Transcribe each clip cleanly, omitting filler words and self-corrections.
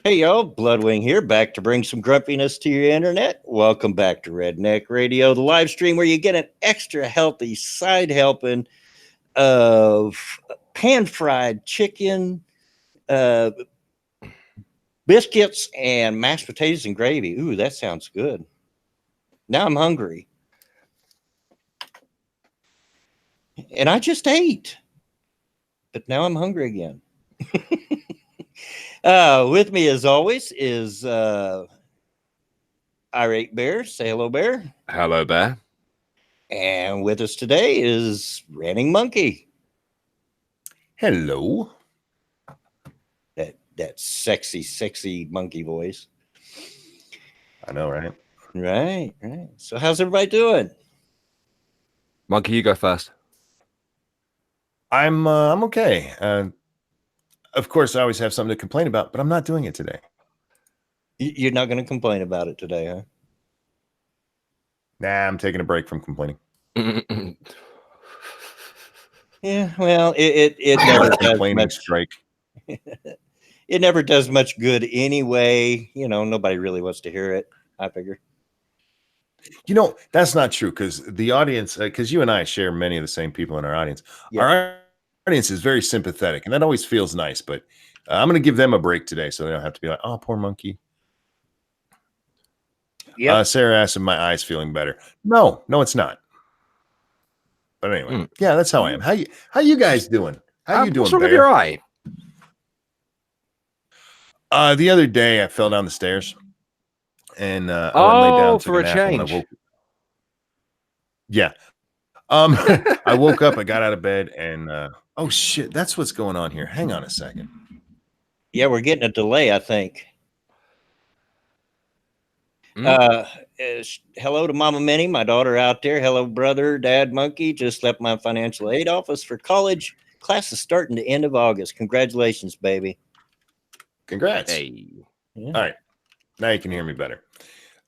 Hey y'all, Bloodwing here, back to bring some grumpiness to your internet. Welcome back to Redneck Radio, the live stream where you get an extra healthy side helping of pan-fried chicken, uh, biscuits, and mashed potatoes and gravy. Ooh, that sounds good. Now I'm hungry. And I just ate, but now I'm hungry again. With me, as always, is Irate Bear. Say hello, Bear. Hello, Bear. And with us today is Ranting Monkey. Hello. That sexy monkey voice. I know, right? Right. So how's everybody doing? Monkey, you go first. I'm okay. Of course, I always have something to complain about, but I'm not doing it today. You're not going to complain about it today, huh? Nah, I'm taking a break from complaining. Yeah, well, it never does complaining much. strike. It never does much good anyway. You know, nobody really wants to hear it, I figure. You know, that's not true because the audience, because you and I share many of the same people in our audience. Yep. Our audience is very sympathetic, and that always feels nice. But I'm going to give them a break today so they don't have to be like, oh, poor monkey. Yeah. Sarah asked if my eye's feeling better. No, it's not. But anyway, yeah, that's how I am. How you guys doing? How you doing, what's wrong with Bear? your eye? The other day I fell down the stairs and I went and laid down for a took nap, and change. I woke. Yeah. I woke up, I got out of bed, and oh shit, that's what's going on here. Hang on a second. Yeah, we're getting a delay, I think. Hello to Mama Minnie, my daughter out there. Hello, brother, Dad Monkey. Just left my financial aid office for college. Class is starting the end of August. Congratulations, baby. Congrats. Hey. Yeah. All right. Now you can hear me better.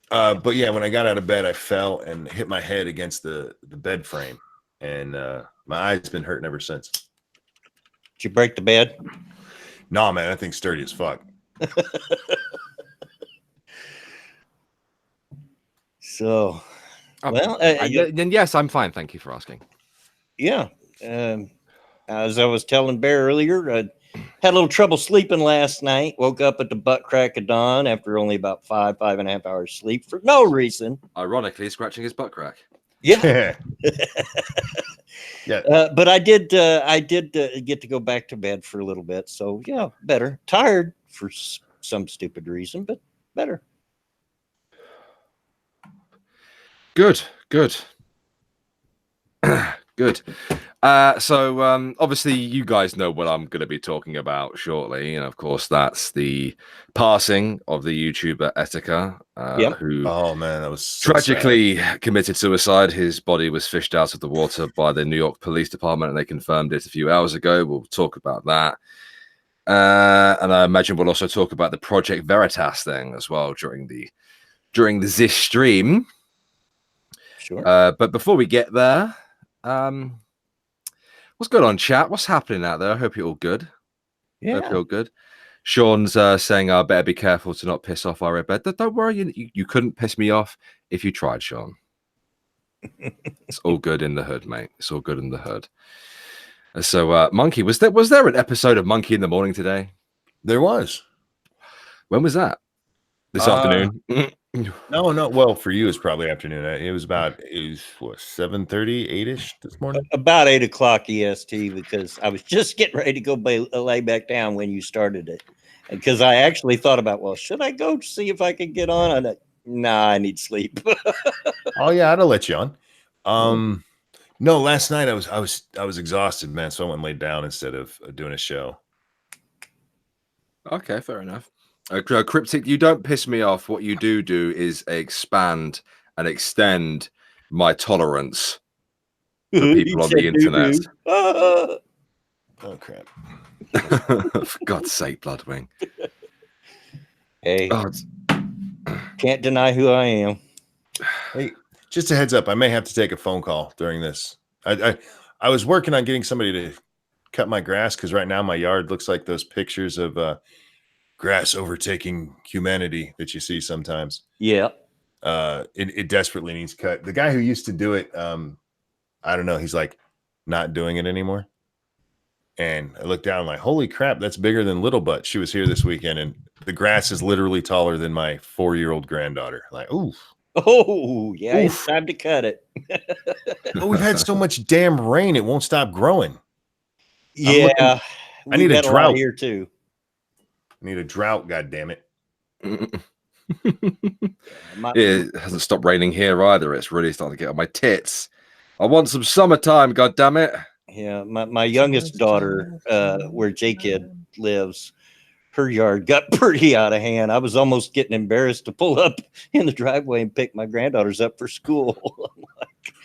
But yeah, when I got out of bed, I fell and hit my head against the bed frame, and my eye's been hurting ever since. Did you break the bed? No, man, that thing's sturdy as fuck. So, well, then yes, I'm fine. Thank you for asking. Yeah. As I was telling Bear earlier, I had a little trouble sleeping last night. Woke up at the butt crack of dawn after only about 5.5 hours sleep for no reason. Ironically, scratching his butt crack. Yeah. Yeah. But I did get to go back to bed for a little bit. So, yeah, better. Tired for some stupid reason, but better. Good. Good. So obviously you guys know what I'm going to be talking about shortly, and of course that's the passing of the YouTuber Etika, who oh man, that was so tragically committed suicide. His body was fished out of the water by the New York Police Department, and they confirmed it a few hours ago. We'll talk about that, and I imagine we'll also talk about the Project Veritas thing as well during the this stream. Sure. But before we get there, what's going on, chat? What's happening out there? I hope you're all good. Yeah. Hope you're all good. Sean's saying, I better be careful to not piss off our bed. Don't worry, you couldn't piss me off if you tried, Sean. It's all good in the hood, mate. It's all good in the hood. So, Monkey, was there an episode of Monkey in the Morning today? There was. When was that? This afternoon? No. Well, for you, it's probably afternoon. It was 7:30, 8ish this morning. About 8 o'clock EST, because I was just getting ready to go lay back down when you started it. Because I actually thought about, well, should I go see if I can get on? Nah, I need sleep. Oh yeah, I'd have let you on. No, last night I was exhausted, man. So I went and laid down instead of doing a show. Okay, fair enough. Cryptic, you don't piss me off. What you do is expand and extend my tolerance for people on the internet. Oh crap. For God's sake, Bloodwing. Hey, can't deny who I am. Hey, just a heads up, I may have to take a phone call during this. I was working on getting somebody to cut my grass because right now my yard looks like those pictures of grass overtaking humanity that you see sometimes. Yeah. It desperately needs cut. The guy who used to do it, I don't know, he's like not doing it anymore. And I looked down like, holy crap, that's bigger than Little Butt. She was here this weekend, and the grass is literally taller than my 4-year-old granddaughter. Like, oof. Oh, yeah, Oof. it's time to cut it. But we've had so much damn rain, it won't stop growing. Yeah, I need a had lot drought here too. I need a drought, god damn it. It hasn't stopped raining here either. It's really starting to get on my tits. I want some summertime, god damn it. Yeah, my youngest daughter, where J-Kid lives, her yard got pretty out of hand. I was almost getting embarrassed to pull up in the driveway and pick my granddaughters up for school.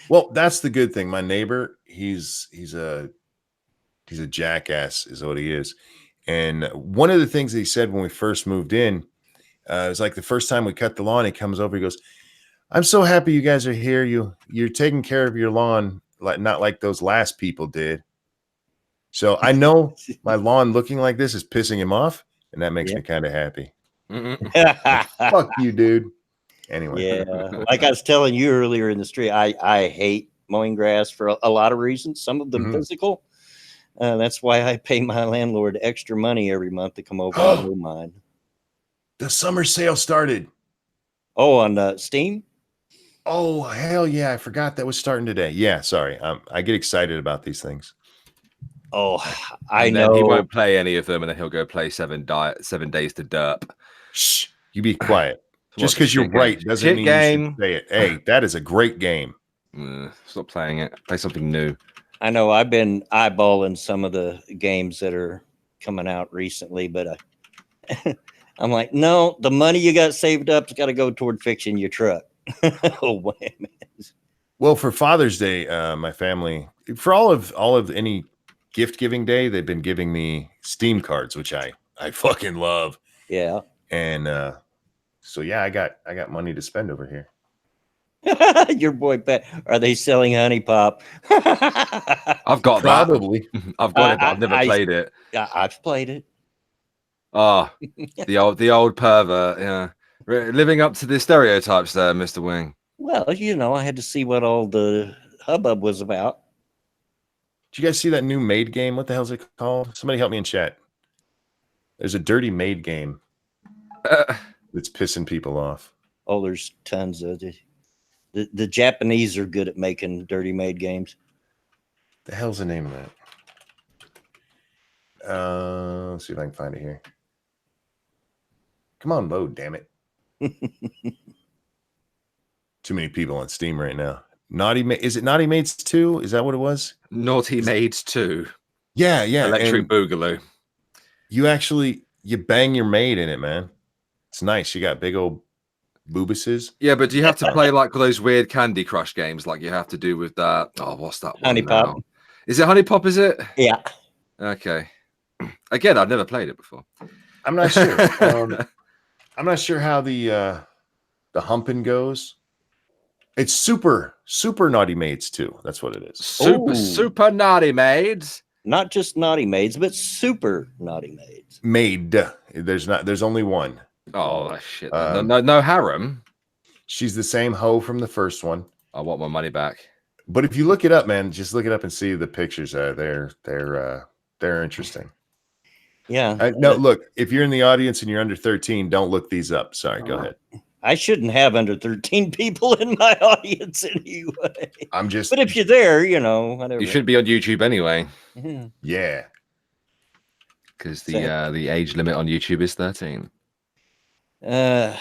Well, that's the good thing. My neighbor, he's a jackass, is what he is. And one of the things that he said when we first moved in, it was like the first time we cut the lawn, he comes over, he goes, I'm so happy you guys are here. You're taking care of your lawn, like not like those last people did. So I know my lawn looking like this is pissing him off, and that makes me kind of happy. Fuck you, dude. Anyway. Yeah, like I was telling you earlier in the street, I hate mowing grass for a lot of reasons, some of them physical. That's why I pay my landlord extra money every month to come over and mow mine. The summer sale started. Oh, on Steam? Oh, hell yeah. I forgot that was starting today. Yeah, sorry. I get excited about these things. Oh, I and then know. He won't play any of them, and then he'll go play 7 Days to Derp. Shh, you be quiet. Just because you're right doesn't mean you should say it. Hey, that is a great game. Stop playing it. Play something new. I know I've been eyeballing some of the games that are coming out recently, but I'm like, no, the money you got saved up's got to go toward fixing your truck. Oh, man. Well, for Father's Day, my family, for all of any gift giving day, they've been giving me Steam cards, which I fucking love. Yeah. And so yeah, I got money to spend over here. Your boy Pat. Are they selling Honey Pop? I've got Probably. that. I've got it, but I've never played it. I've played it. Oh, the old pervert. Yeah, living up to the stereotypes there, Mr. Wing. Well, you know, I had to see what all the hubbub was about. Did you guys see that new Maid game? What the hell is it called? Somebody help me in chat. There's a dirty Maid game that's pissing people off. Oh, there's tons of it. The Japanese are good at making dirty Maid games. The hell's the name of that? Let's see if I can find it here. Come on, load, damn it. Too many people on Steam right now. Is it Naughty Maids 2? Is that what it was? Naughty Maids 2. Yeah. Electric Boogaloo. You bang your maid in it, man. It's nice. You got big old boobuses. Yeah, but do you have to play like those weird Candy Crush games like you have to do with that? Oh, what's that one? Honey Pop. Is it Honey Pop, is it? Yeah. Okay. Again, I've never played it before. I'm not sure. I'm not sure how the humping goes. It's super Naughty Maids 2. That's what it is. Super Naughty Maids. Not just Naughty Maids, but Super Naughty Maids. Maid. There's only one. Oh shit. No harem. She's the same hoe from the first one. I want my money back. But if you look it up, man, just look it up and see the pictures. They're interesting. Yeah. No, look, if you're in the audience and you're under 13, don't look these up. Sorry, go ahead. I shouldn't have under 13 people in my audience anyway. But if you're there, you know, whatever. You should be on YouTube anyway. Yeah. Because the age limit on YouTube is 13. Yeah,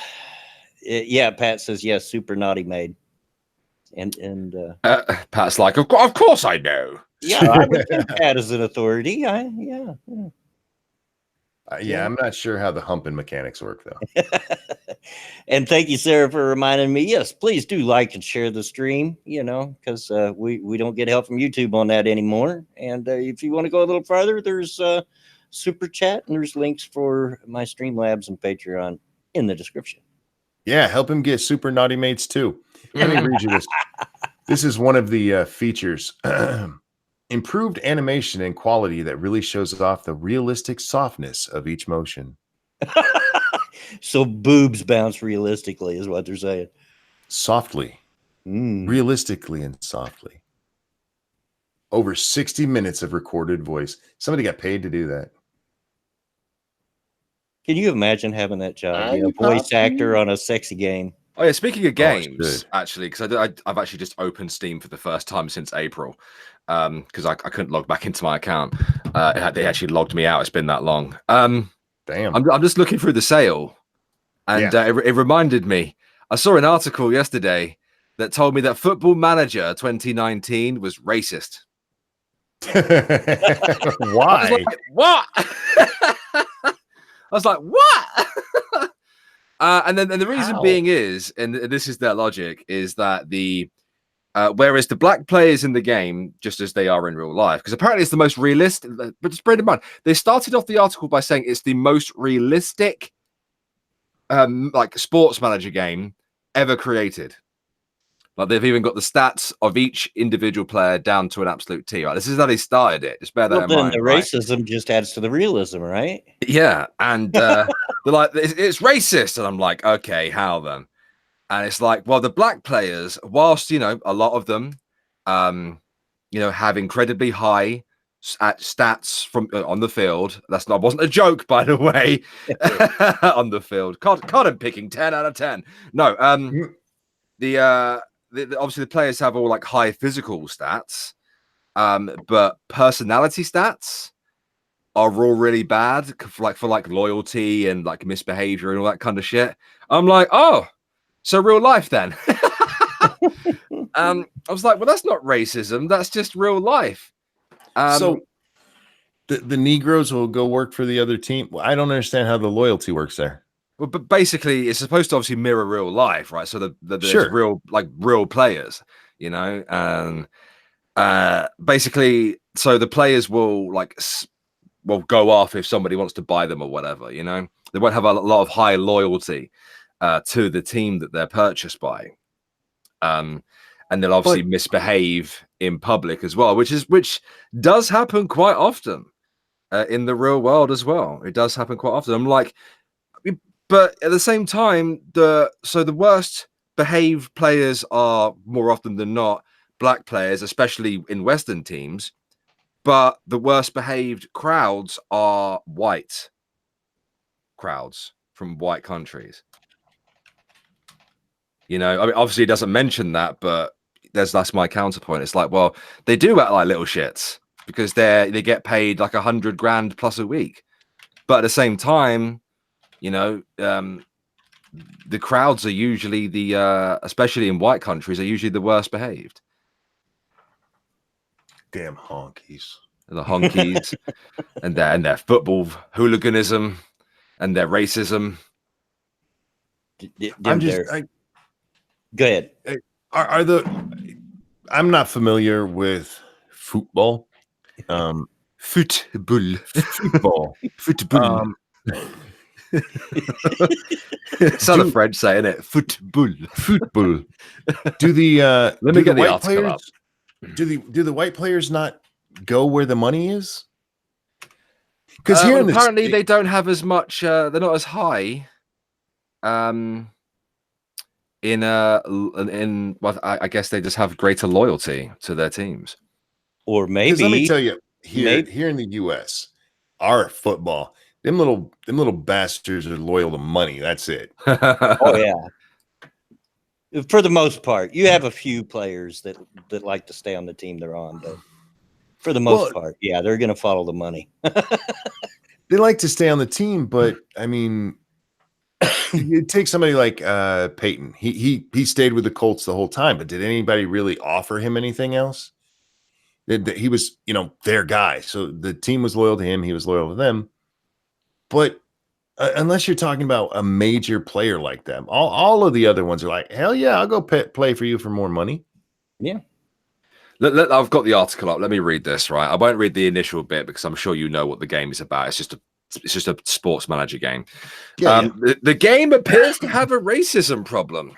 Pat says yes, Super Naughty Maid. And Pat's like, of course I know. Yeah, I would think Pat is an authority. Yeah, I'm not sure how the humping mechanics work though. And thank you, Sarah, for reminding me. Yes, please do like and share the stream. You know, because we don't get help from YouTube on that anymore. And if you want to go a little farther, there's super chat and there's links for my Streamlabs and Patreon in the description. Yeah, help him get Super Naughty Maids 2. Let me read you this. This is one of the features. Improved animation and quality that really shows off the realistic softness of each motion. So boobs bounce realistically is what they're saying. Softly, Mm. realistically, and softly. Over 60 minutes of recorded voice. Somebody got paid to do that. Can you imagine having that job? Be a I voice probably- actor on a sexy game. Oh yeah, speaking of Oh, I games, should. actually, because I've actually just opened Steam for the first time since April, because I couldn't log back into my account. They actually logged me out. It's been that long. Damn. I'm just looking through the sale, and it reminded me. I saw an article yesterday that told me that Football Manager 2019 was racist. Why? What? I was like, what? And the reason How? being is, and this is their logic, is that whereas the black players in the game, just as they are in real life, because apparently it's the most realistic, but just bear in mind, they started off the article by saying it's the most realistic like sports manager game ever created. Like they've even got the stats of each individual player down to an absolute T. Right, this is how they started it. Just bear that in mind. The right? racism just adds to the realism, right? Yeah, and they're like, it's racist, and I'm like, okay, how then? And it's like, well, the black players, whilst a lot of them, have incredibly high stats from on the field. Wasn't a joke, by the way. On the field, can't picking 10 out of 10. No, obviously the players have all like high physical stats, but personality stats are all really bad for loyalty and like misbehavior and all that kind of shit. I'm like, oh, so real life then. I was like, well, that's not racism. That's just real life. So the Negroes will go work for the other team. I don't understand how the loyalty works there. Well, but basically, it's supposed to obviously mirror real life, right? So there's real players, and basically, so the players will go off if somebody wants to buy them or whatever. They won't have a lot of high loyalty to the team that they're purchased by, and they'll obviously misbehave in public as well, which does happen quite often in the real world as well. It does happen quite often. I'm like. But at the same time, the worst behaved players are more often than not black players, especially in Western teams. But the worst behaved crowds are white crowds from white countries. Obviously it doesn't mention that, but that's my counterpoint. It's like, well, they do act like little shits because they get paid like $100,000 plus a week. But at the same time, the crowds are usually especially in white countries, are usually the worst behaved. Damn honkies. The honkies and their football hooliganism and their racism. Go ahead. I'm not familiar with football. Football. It's not a French saying it. Football. Do the let me get the article up. Do the white players not go where the money is? Because here apparently they don't have as much. They're not as high. I guess they just have greater loyalty to their teams. Or maybe let me tell you, here in the US, our football. Them little bastards are loyal to money. That's it. Oh yeah. For the most part, you have a few players that like to stay on the team they're on, but for the most part, yeah, they're going to follow the money. They like to stay on the team, but I mean, you take somebody like Peyton. He stayed with the Colts the whole time, but did anybody really offer him anything else? He was, their guy, so the team was loyal to him. He was loyal to them. But unless you're talking about a major player like them, all of the other ones are like, hell yeah, I'll go play for you for more money. Yeah. I've got the article up. Let me read this, right? I won't read the initial bit because I'm sure you know what the game is about. It's just a sports manager game. Yeah. The game appears to have a racism problem.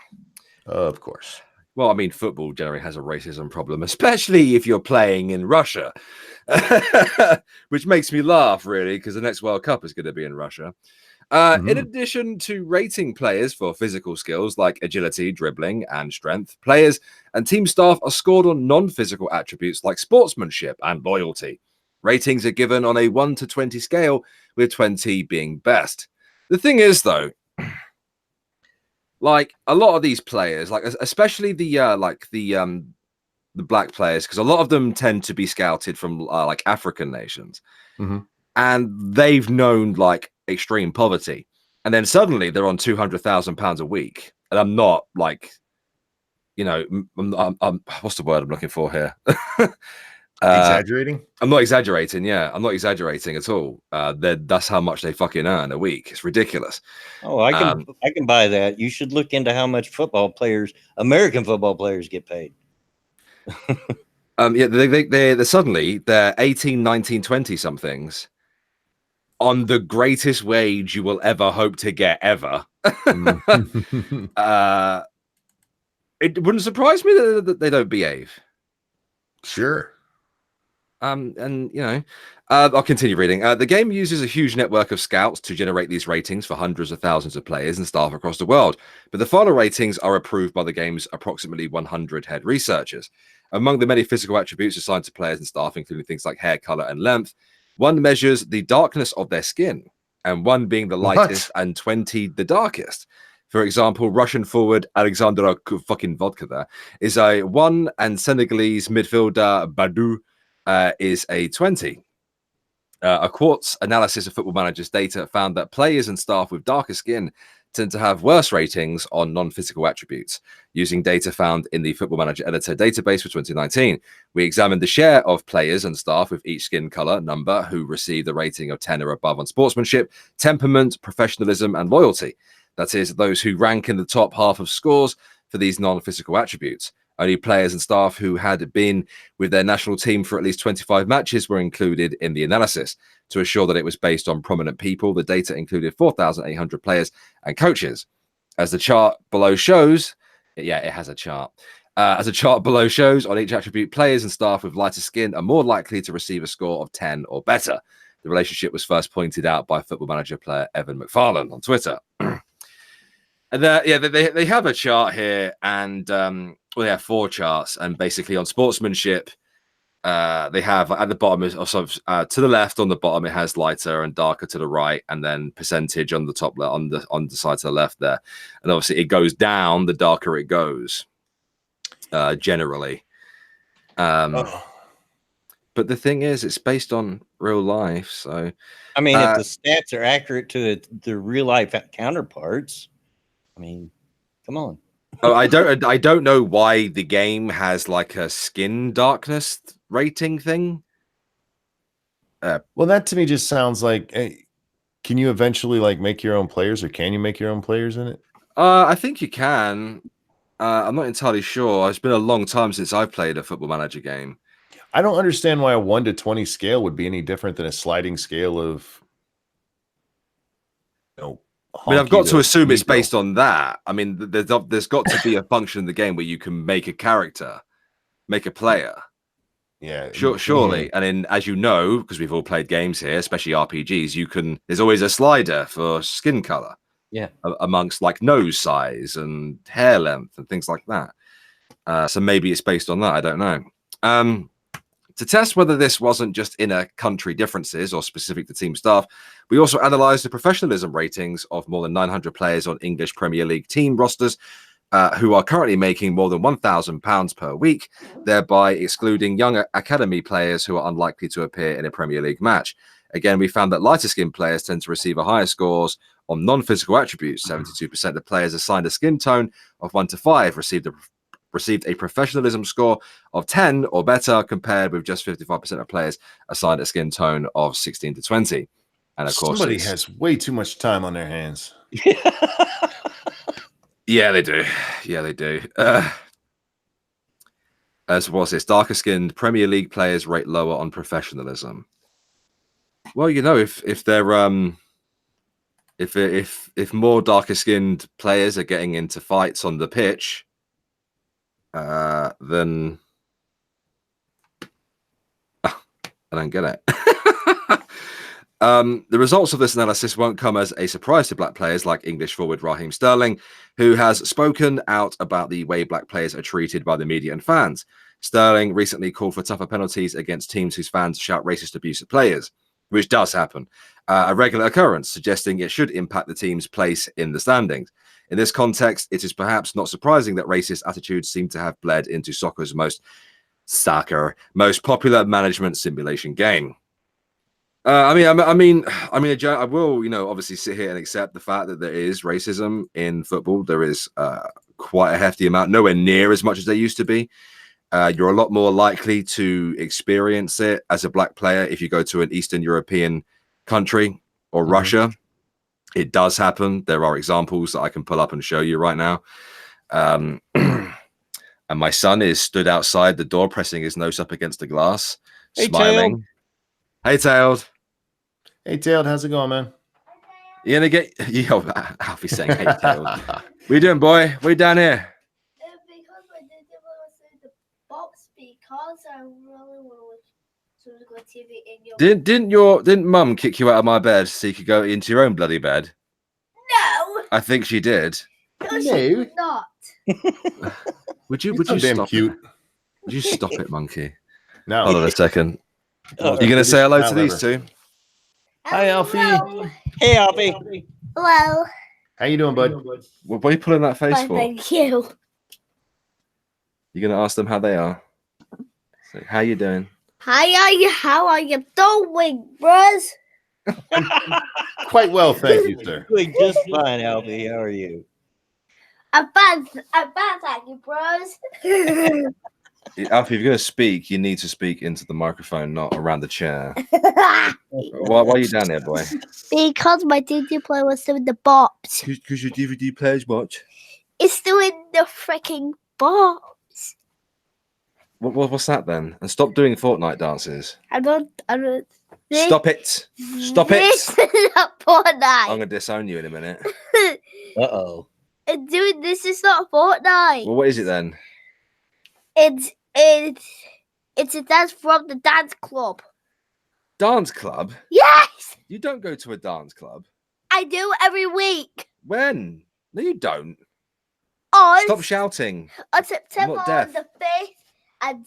Of course. Well, I mean, football generally has a racism problem, especially if you're playing in Russia, which makes me laugh, really, because the next World Cup is going to be in Russia. In addition to rating players for physical skills like agility, dribbling, and strength, players and team staff are scored on non-physical attributes like sportsmanship and loyalty. Ratings are given on a 1 to 20 scale, with 20 being best. The thing is, though, like a lot of these players, like especially the black players, because a lot of them tend to be scouted from like African nations, and they've known like extreme poverty, and then suddenly they're on £200,000 a week. And I'm not like, you know, I'm what's the word I'm looking for here? Exaggerating? I'm not exaggerating. Yeah, I'm not exaggerating at all. That's how much they fucking earn a week. It's ridiculous. Oh, I can buy that. You should look into how much American football players get paid. Yeah, they're suddenly they're 18, 19, 20 somethings on the greatest wage you will ever hope to get ever. It wouldn't surprise me that they don't behave. Sure. And you know, I'll continue reading. The game uses a huge network of scouts to generate these ratings for hundreds of thousands of players and staff across the world. But the final ratings are approved by the game's approximately 100 head researchers. Among the many physical attributes assigned to players and staff, including things like hair color and length, one measures the darkness of their skin, and one being the lightest and 20 the darkest. For example, Russian forward Alexander fucking vodka there is a 1, and Senegalese midfielder Badou is a 20. A quartz analysis of Football Manager's data found that players and staff with darker skin tend to have worse ratings on non-physical attributes. Using data found in the Football Manager Editor database for 2019, we examined the share of players and staff with each skin color number who received a rating of 10 or above on sportsmanship, temperament, professionalism, and loyalty. That is, those who rank in the top half of scores for these non-physical attributes. Only players and staff who had been with their national team for at least 25 matches were included in the analysis. To assure that it was based on prominent people, the data included 4,800 players and coaches. As the chart below shows, yeah, it has a chart. As a chart below shows, on each attribute, players and staff with lighter skin are more likely to receive a score of 10 or better. The relationship was first pointed out by Football Manager player Evan McFarlane on Twitter. And they have a chart here, and they have 4 charts, and basically on sportsmanship, they have at the bottom to the left on the bottom it has lighter and darker to the right, and then percentage on the top on the side to the left there, and obviously it goes down the darker it goes, generally. But the thing is, it's based on real life, so I mean, if the stats are accurate to the real life counterparts, I mean, come on. I don't know why the game has like a skin darkness rating thing. Well, that to me just sounds like, hey, can you eventually like make your own players, or can you make your own players in it? I think you can. I'm not entirely sure. It's been a long time since I've played a Football Manager game. I don't understand why a 1 to 20 scale would be any different than a sliding scale of, I mean, I've got to assume it's based on that. I mean, there's got to be a function in the game where you can make a character, make a player. Yeah, surely. And then, as you know, because we've all played games here, especially RPGs, there's always a slider for skin color. Yeah, amongst like nose size and hair length and things like that. So maybe it's based on that. I don't know. To test whether this wasn't just inner country differences or specific to team staff, we also analysed the professionalism ratings of more than 900 players on English Premier League team rosters who are currently making more than £1,000 per week, thereby excluding young academy players who are unlikely to appear in a Premier League match. Again, we found that lighter skinned players tend to receive a higher scores on non-physical attributes. 72% of players assigned a skin tone of 1 to 5 received a professionalism score of 10 or better, compared with just 55% of players assigned a skin tone of 16 to 20. And of course, somebody has way too much time on their hands. Yeah, they do. Yeah, they do. As was this, darker skinned Premier League players rate lower on professionalism. Well, you know, if they're if more darker skinned players are getting into fights on the pitch, then I don't get it. The results of this analysis won't come as a surprise to black players like English forward Raheem Sterling, who has spoken out about the way black players are treated by the media and fans. Sterling recently called for tougher penalties against teams whose fans shout racist abuse at players, which does happen, a regular occurrence, suggesting it should impact the team's place in the standings. In this context, it is perhaps not surprising that racist attitudes seem to have bled into soccer's most popular management simulation game. I will, obviously sit here and accept the fact that there is racism in football. There is quite a hefty amount, nowhere near as much as there used to be. You're a lot more likely to experience it as a black player if you go to an Eastern European country or Russia. It does happen. There are examples that I can pull up and show you right now. And my son is stood outside the door, pressing his nose up against the glass, smiling. Hey, Tailed. Hey, Tailed, how's it going, man? You gonna get Alfie saying, "Hey, Tailed." What you doing, boy? What you down here? Because I didn't the box because I really want to watch TV in your. Didn't Mum kick you out of my bed so you could go into your own bloody bed? No. I think she did. No, she did not. Would you damn stop cute? It? Would you stop it, monkey? No. Hold on a second. You gonna say hello to these two? Hi, Alfie. Hey, Alfie. Hello. How you doing, bud? What are you pulling that face Fine, for? thank you. You gonna ask them how they are? So, how you doing? How are you doing, bros? Quite well, thank you, sir. Doing just fine, Alfie. How are you? I'm fine, thank you, bros. Alfie, if you're gonna speak, you need to speak into the microphone, not around the chair. Why are you down there, boy? Because my DVD player was still in the box. Because your DVD player's watch. It's still in the freaking box. What's that then? And stop doing Fortnite dances. I don't. Stop it. Stop This it. is not Fortnite. I'm gonna disown you in a minute. Uh-oh. Dude, this is not Fortnite. Well, what is it then? It's a dance from the dance club. Dance club? Yes, You don't go to a dance club. I do every week. When? No, you don't. On Stop shouting. September not deaf. the 5th and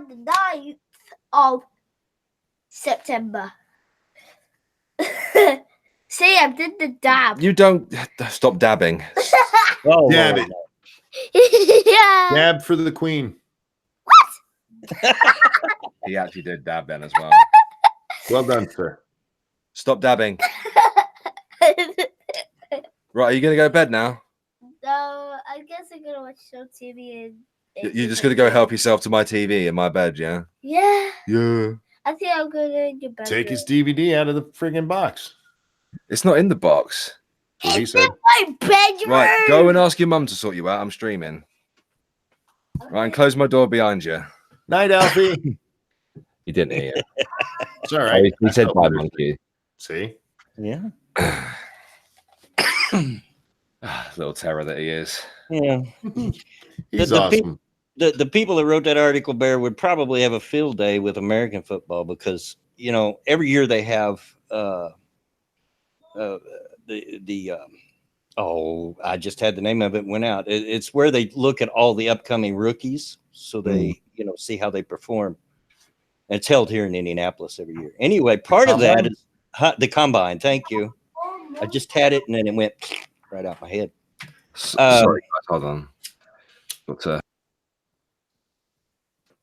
the 9th of September. See, I did the dab. You don't. Stop dabbing. Oh, Damn Lord. it. Yeah. Dab for the queen. He actually did dab then as well. Well done, sir. Stop dabbing. Right, are you gonna go to bed now? No, I guess I'm gonna watch some TV and. You're just gonna go help yourself to my TV in my bed, yeah? Yeah, Yeah. I think I'm gonna in your bedroom. Take his DVD out of the friggin' box. It's not in the box. That's what he It's said. in my bedroom. Right, go and ask your mum to sort you out. I'm streaming. Right, and close my door behind you. Night, Alfie. You didn't hear you. It's all right. He said bye, monkey. See? Yeah. Little terror that he is. Yeah. He's The awesome. The people that wrote that article, Bear, would probably have a field day with American football because, every year they have I just had the name of it, went out. It's where they look at all the upcoming rookies so they, see how they perform. And it's held here in Indianapolis every year. Anyway, part of that is the combine. Thank you. I just had it and then it went right out my head. Sorry, guys, hold on.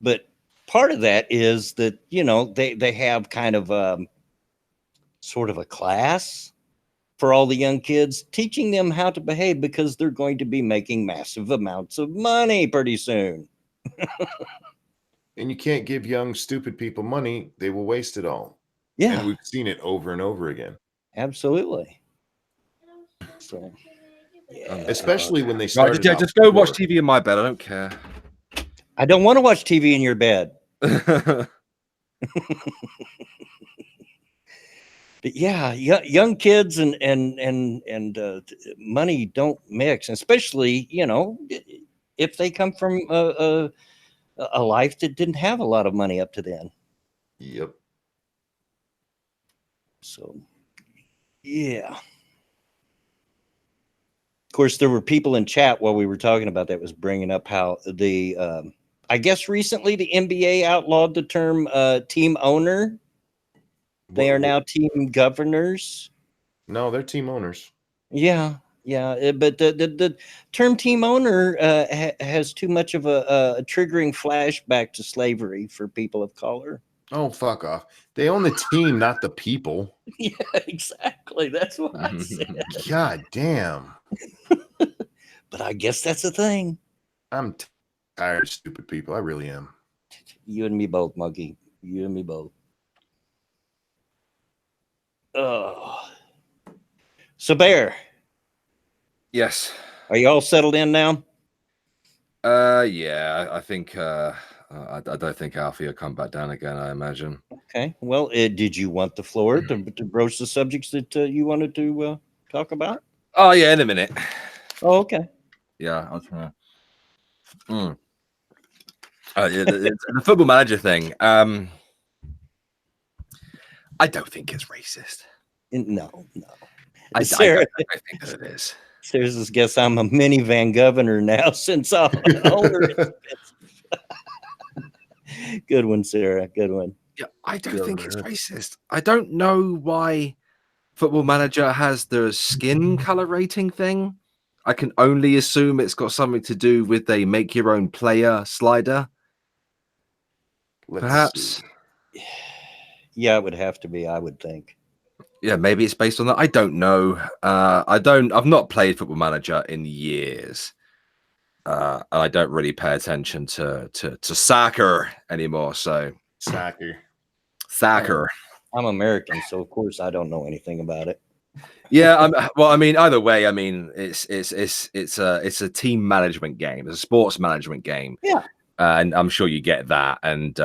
But part of that is that, they have kind of sort of a class for all the young kids, teaching them how to behave because they're going to be making massive amounts of money pretty soon. And you can't give young, stupid people money. They will waste it all. Yeah, And we've seen it over and over again. absolutely. So, yeah. Especially when they Right, started. just go watch TV in my bed. I don't care. I don't want to watch TV in your bed. But yeah, young kids and money don't mix, especially if they come from a life that didn't have a lot of money up to then. Yep. So, yeah. Of course, there were people in chat while we were talking about that was bringing up how the, I guess recently the NBA outlawed the term team owner. They are now team governors. No, they're team owners. Yeah. Yeah, but the term team owner has too much of a triggering flashback to slavery for people of color. Oh, fuck off. They own the team, not the people. Yeah, exactly. That's what I said. God damn. But I guess that's a thing. I'm tired of stupid people. I really am. You and me both, Monkey. You and me both. Oh. So, Bear, Yes. are you all settled in now? Yeah, I think I don't think Alfie will come back down again, I imagine. Okay. Well, did you want the floor to broach the subjects that you wanted to talk about? Oh yeah, in a minute. Oh, okay. Yeah, I was trying to. Yeah, the football manager thing. I don't think it's racist. No. I Sarah, don't think that it is. Sarah's just guess I'm a minivan governor now since I'm owner. Good one, Sarah. Good one. Yeah, I don't think it's racist. I don't know why Football Manager has the skin color rating thing. I can only assume it's got something to do with a make your own player slider. Perhaps. Yeah, it would have to be, I would think. Yeah, maybe it's based on that. I don't know. I've not played Football Manager in years. And I don't really pay attention to soccer anymore. So Soccer. I'm American, so of course I don't know anything about it. Yeah, well, I mean, either way, I mean, it's a team management game, it's a sports management game. Yeah, and I'm sure you get that. And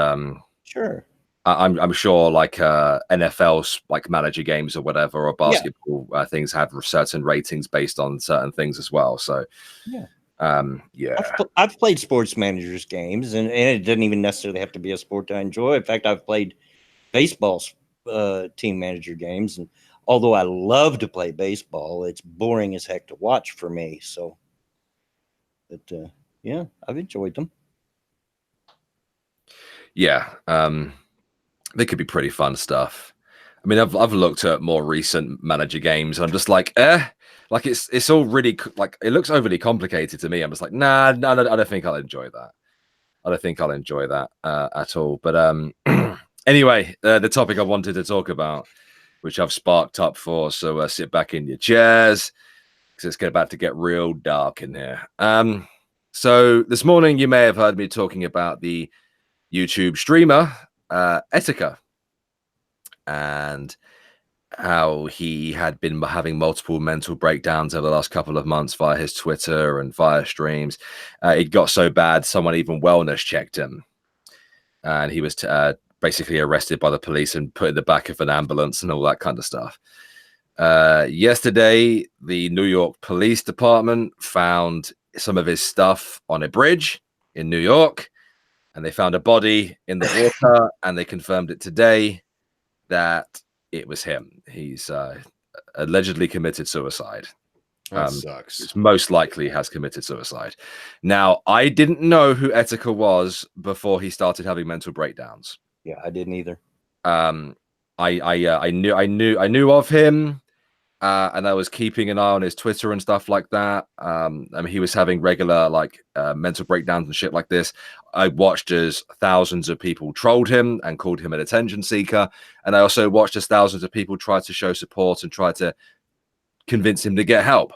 sure, I'm sure like NFL's like manager games or whatever, or basketball things have certain ratings based on certain things as well. So yeah. I've played sports managers games, and it doesn't even necessarily have to be a sport that I enjoy. In fact, I've played baseball team manager games, and although I love to play baseball, it's boring as heck to watch for me. So, but yeah, I've enjoyed them. Yeah, they could be pretty fun stuff. I mean, I've looked at more recent manager games, and I'm just like, like it's all really like it looks overly complicated to me. I'm just like, nah, I don't think I'll enjoy that. I don't think I'll enjoy that at all. But anyway, the topic I wanted to talk about, which I've sparked up for, so sit back in your chairs because it's about to get real dark in here. So this morning you may have heard me talking about the YouTube streamer Etika, and how he had been having multiple mental breakdowns over the last couple of months via his Twitter and via streams. It got so bad, someone even wellness checked him. And he was basically arrested by the police and put in the back of an ambulance and all that kind of stuff. Yesterday, the New York Police Department found some of his stuff on a bridge in New York. And they found a body in the water, and they confirmed it today that it was him. He's allegedly committed suicide. That sucks. Most likely has committed suicide. Now, I didn't know who Etika was before he started having mental breakdowns. Yeah, I didn't either. I knew of him, and I was keeping an eye on his Twitter and stuff like that. I mean, he was having regular like mental breakdowns and shit like this. I watched as thousands of people trolled him and called him an attention seeker, and I also watched as thousands of people tried to show support and try to convince him to get help.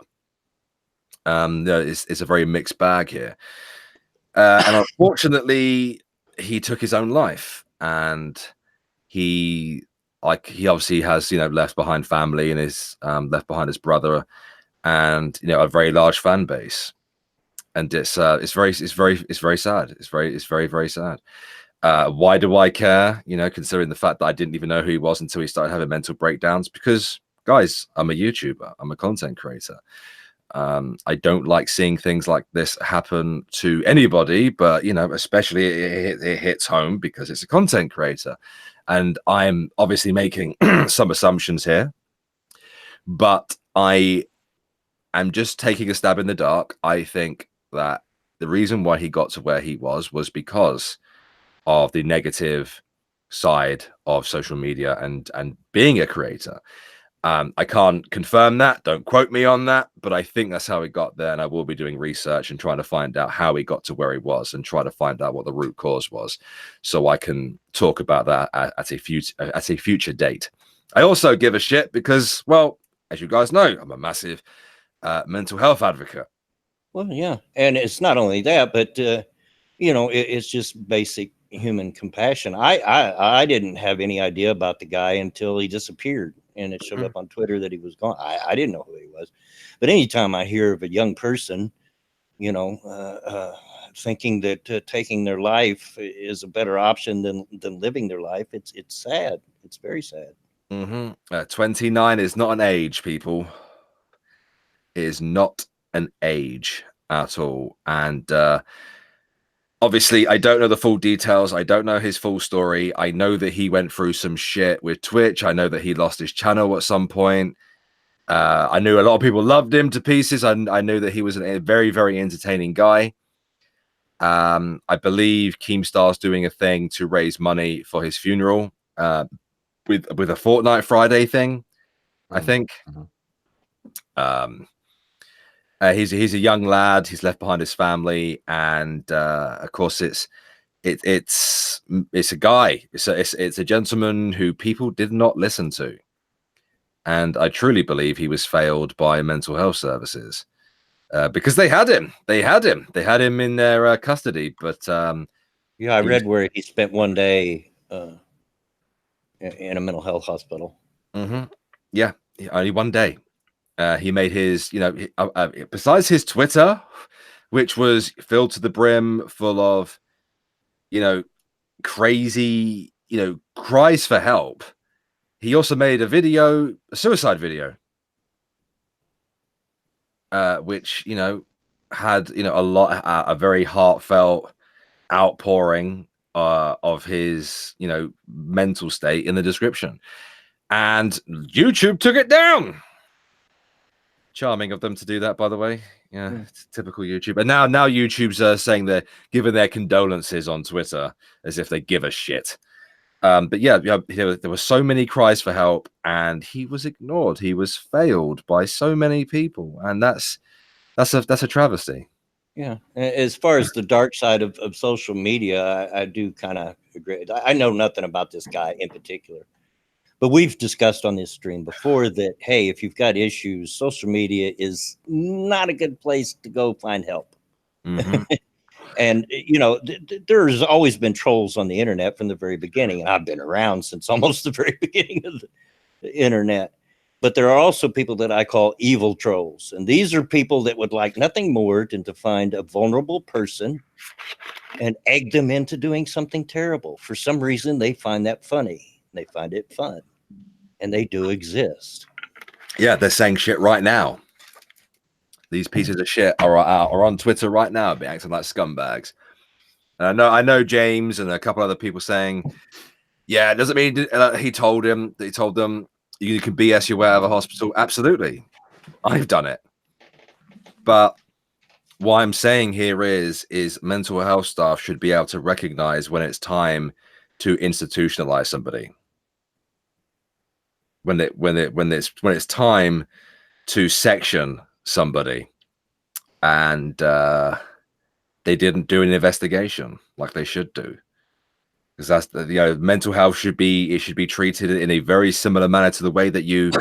It's a very mixed bag here, and unfortunately, he took his own life, and he obviously has left behind family and is left behind his brother, and a very large fan base, and it's very sad. It's very sad. Why do I care? Considering the fact that I didn't even know who he was until he started having mental breakdowns. Because guys, I'm a YouTuber. I'm a content creator. I don't like seeing things like this happen to anybody, but especially it hits home because it's a content creator, and I'm obviously making some assumptions here, but I am just taking a stab in the dark. I think that the reason why he got to where he was because of the negative side of social media and being a creator. I can't confirm that. Don't quote me on that, but I think that's how he got there. And I will be doing research and trying to find out how he got to where he was and try to find out what the root cause was, so I can talk about that at a future date. I also give a shit because, well, as you guys know, I'm a massive mental health advocate. Well, yeah, and it's not only that, but it's just basic human compassion. I didn't have any idea about the guy until he disappeared, and it showed up on Twitter that he was gone. I didn't know who he was, but anytime I hear of a young person, thinking that taking their life is a better option than living their life, it's sad. It's very sad. 29 is not an age, people. It is not an age at all, and obviously, I don't know the full details. I don't know his full story. I know that he went through some shit with Twitch. I know that he lost his channel at some point. I knew a lot of people loved him to pieces. I knew that he was a very, very entertaining guy. I believe Keemstar's doing a thing to raise money for his funeral with a Fortnite Friday thing, I think. He's a young lad. He's left behind his family, and of course, it's a guy. It's a gentleman who people did not listen to, and I truly believe he was failed by mental health services because they had him. They had him in their custody. But yeah, I read where he spent one day in a mental health hospital. Yeah, only one day. He made his, besides his Twitter, which was filled to the brim full of, crazy, cries for help. He also made a suicide video, which, had, a very heartfelt outpouring of his, mental state in the description. And YouTube took it down. Charming of them to do that, by the way. Yeah, it's typical YouTube. And now YouTube's saying they're giving their condolences on Twitter as if they give a shit. But yeah, there were so many cries for help, and he was ignored. He was failed by so many people, and that's a travesty. Yeah, as far as the dark side of social media, I do kind of agree. I know nothing about this guy in particular, but we've discussed on this stream before that, hey, if you've got issues, social media is not a good place to go find help. And, there's always been trolls on the internet from the very beginning. And I've been around since almost the very beginning of the internet. But there are also people that I call evil trolls. And these are people that would like nothing more than to find a vulnerable person and egg them into doing something terrible. For some reason, they find that funny. They find it fun. And they do exist. Yeah, they're saying shit right now. These pieces of shit are on Twitter right now, be acting like scumbags. And I know James and a couple other people saying, yeah, it doesn't mean he told them you can BS your way out of a hospital. Absolutely. I've done it. But what I'm saying here is mental health staff should be able to recognize when it's time to institutionalize somebody. When it's time to section somebody, and they didn't do an investigation like they should do, because that's mental health should be treated in a very similar manner to the way that you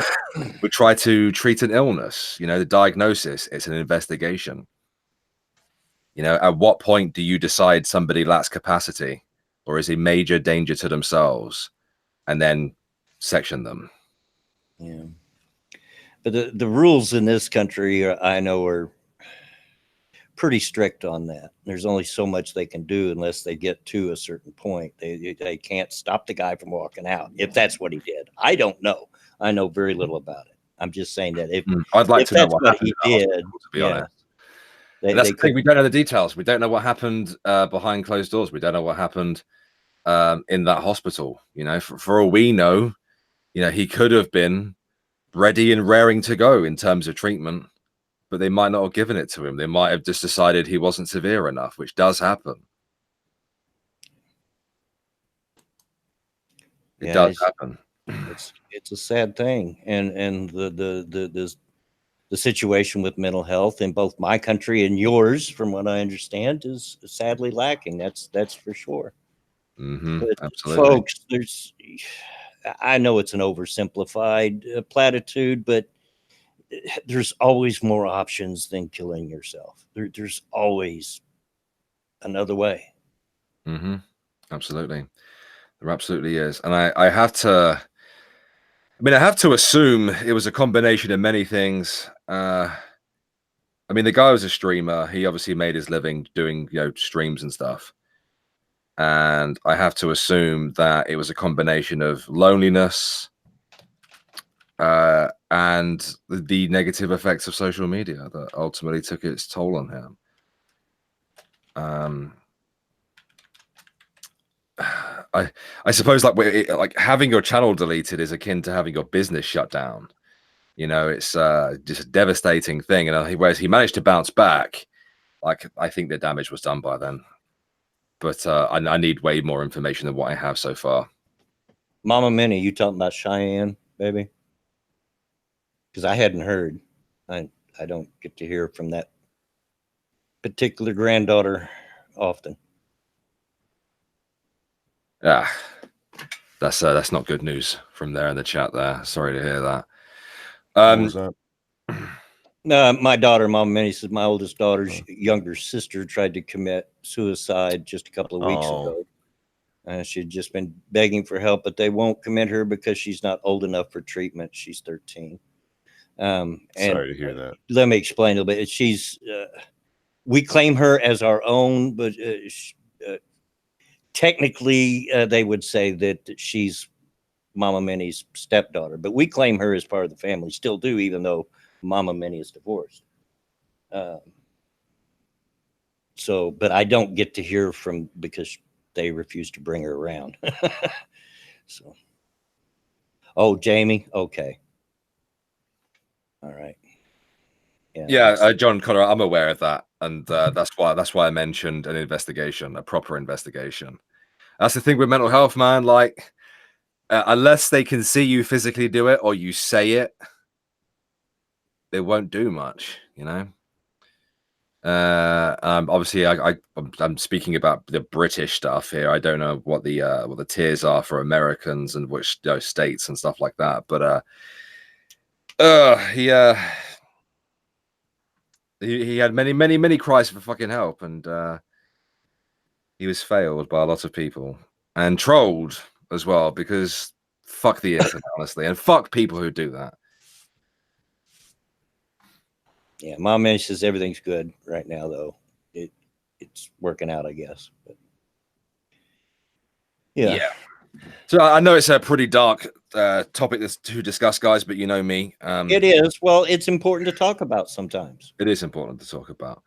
would try to treat an illness. The diagnosis, it's an investigation. At what point do you decide somebody lacks capacity or is a major danger to themselves, and then section them? Yeah. But the rules in this country, I know, are pretty strict on that. There's only so much they can do unless they get to a certain point. They can't stop the guy from walking out if that's what he did. I don't know. I know very little about it. I'm just saying that if I'd like if to know that's what what happened he in that did, hospital, to be yeah, honest. they That's the thing. could. We don't know the details. We don't know what happened behind closed doors. We don't know what happened in that hospital. You know, for all we know, you know, he could have been ready and raring to go in terms of treatment, but they might not have given it to him. They might have just decided he wasn't severe enough, which does happen. It does happen. It's a sad thing, and the situation with mental health in both my country and yours, from what I understand, is sadly lacking. That's for sure. But Absolutely. folks, I know it's an oversimplified platitude, but there's always more options than killing yourself. There's always another way. Absolutely. There absolutely is. And I have to, I have to assume it was a combination of many things. I mean, the guy was a streamer. He obviously made his living doing, you know, streams and stuff. And I have to assume that it was a combination of loneliness and the negative effects of social media that ultimately took its toll on him. I suppose like having your channel deleted is akin to having your business shut down. You know, it's just a devastating thing. And whereas he managed to bounce back, like I think the damage was done by then. But I need way more information than what I have so far. Mama Minnie, you talking about Cheyenne, baby? Because I hadn't heard. I don't get to hear from that particular granddaughter often. Yeah, that's not good news from there in the chat there. Sorry to hear that. What was that? My daughter, Mama Minnie, says my oldest daughter's younger sister tried to commit suicide just a couple of weeks ago. She'd just been begging for help, but they won't commit her because she's not old enough for treatment. She's 13. Sorry to hear that. Let me explain a little bit. She's we claim her as our own, but technically they would say that she's Mama Minnie's stepdaughter, but we claim her as part of the family, still do, even though Mama Minnie is divorced. So, but I don't get to hear from because they refuse to bring her around. So, oh, Jamie, okay, all right, yeah, John Connor, I'm aware of that, and that's why I mentioned an investigation, a proper investigation. That's the thing with mental health, man. Like, unless they can see you physically do it or you say it, they won't do much, you know. Obviously, I'm speaking about the British stuff here. I don't know what the tiers are for Americans and which states and stuff like that. But he had many cries for fucking help, and he was failed by a lot of people and trolled as well, because fuck the internet, honestly, and fuck people who do that. Yeah, Mom Minnie says everything's good right now, though. It's working out, I guess. But yeah. So I know it's a pretty dark topic to discuss, guys, but you know me. It is. Well, it's important to talk about sometimes. It is important to talk about.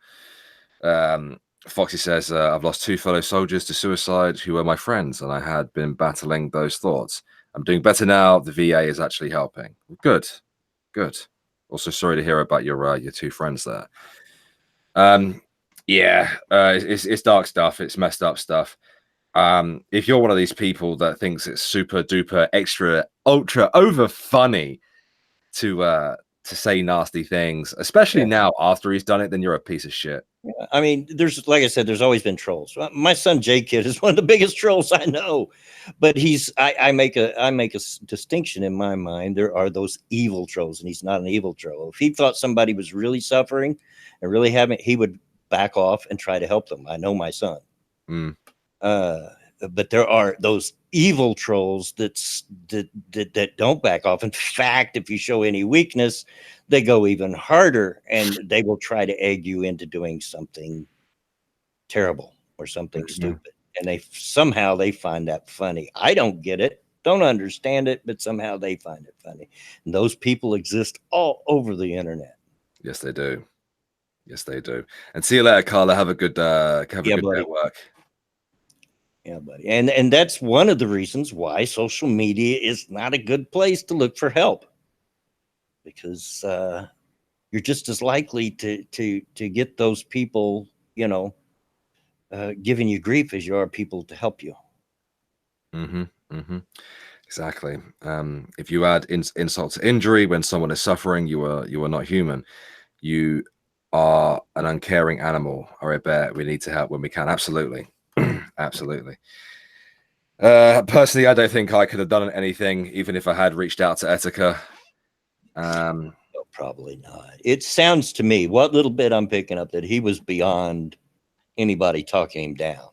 Foxy says, I've lost 2 fellow soldiers to suicide who were my friends, and I had been battling those thoughts. I'm doing better now. The VA is actually helping. Good. Also, sorry to hear about your 2 friends there. It's dark stuff. It's messed up stuff. If you're one of these people that thinks it's super duper extra ultra over funny to say nasty things, especially now after he's done it, then you're a piece of shit. I mean, like I said, there's always been trolls. My son J Kid is one of the biggest trolls I know, but I make a distinction in my mind. There are those evil trolls, and he's not an evil troll. If he thought somebody was really suffering and really having, he would back off and try to help them. I know my son. But there are those evil trolls that don't back off. In fact, if you show any weakness, they go even harder, and they will try to egg you into doing something terrible or something stupid. And they somehow find that funny. I don't get it. don't understand it, but somehow they find it funny. And those people exist all over the internet. Yes, they do. Yes, they do. And see you later, Carla. Have a good good buddy. day at work. Yeah, buddy. And that's one of the reasons why social media is not a good place to look for help, because you're just as likely to get those people, giving you grief as you are people to help you. Exactly. If you add insult to injury when someone is suffering, you are not human. You are an uncaring animal or a bear. We need to help when we can. Absolutely. Absolutely. Personally, I don't think I could have done anything, even if I had reached out to Etika. No, probably not. It sounds to me, what little bit I'm picking up, that he was beyond anybody talking him down.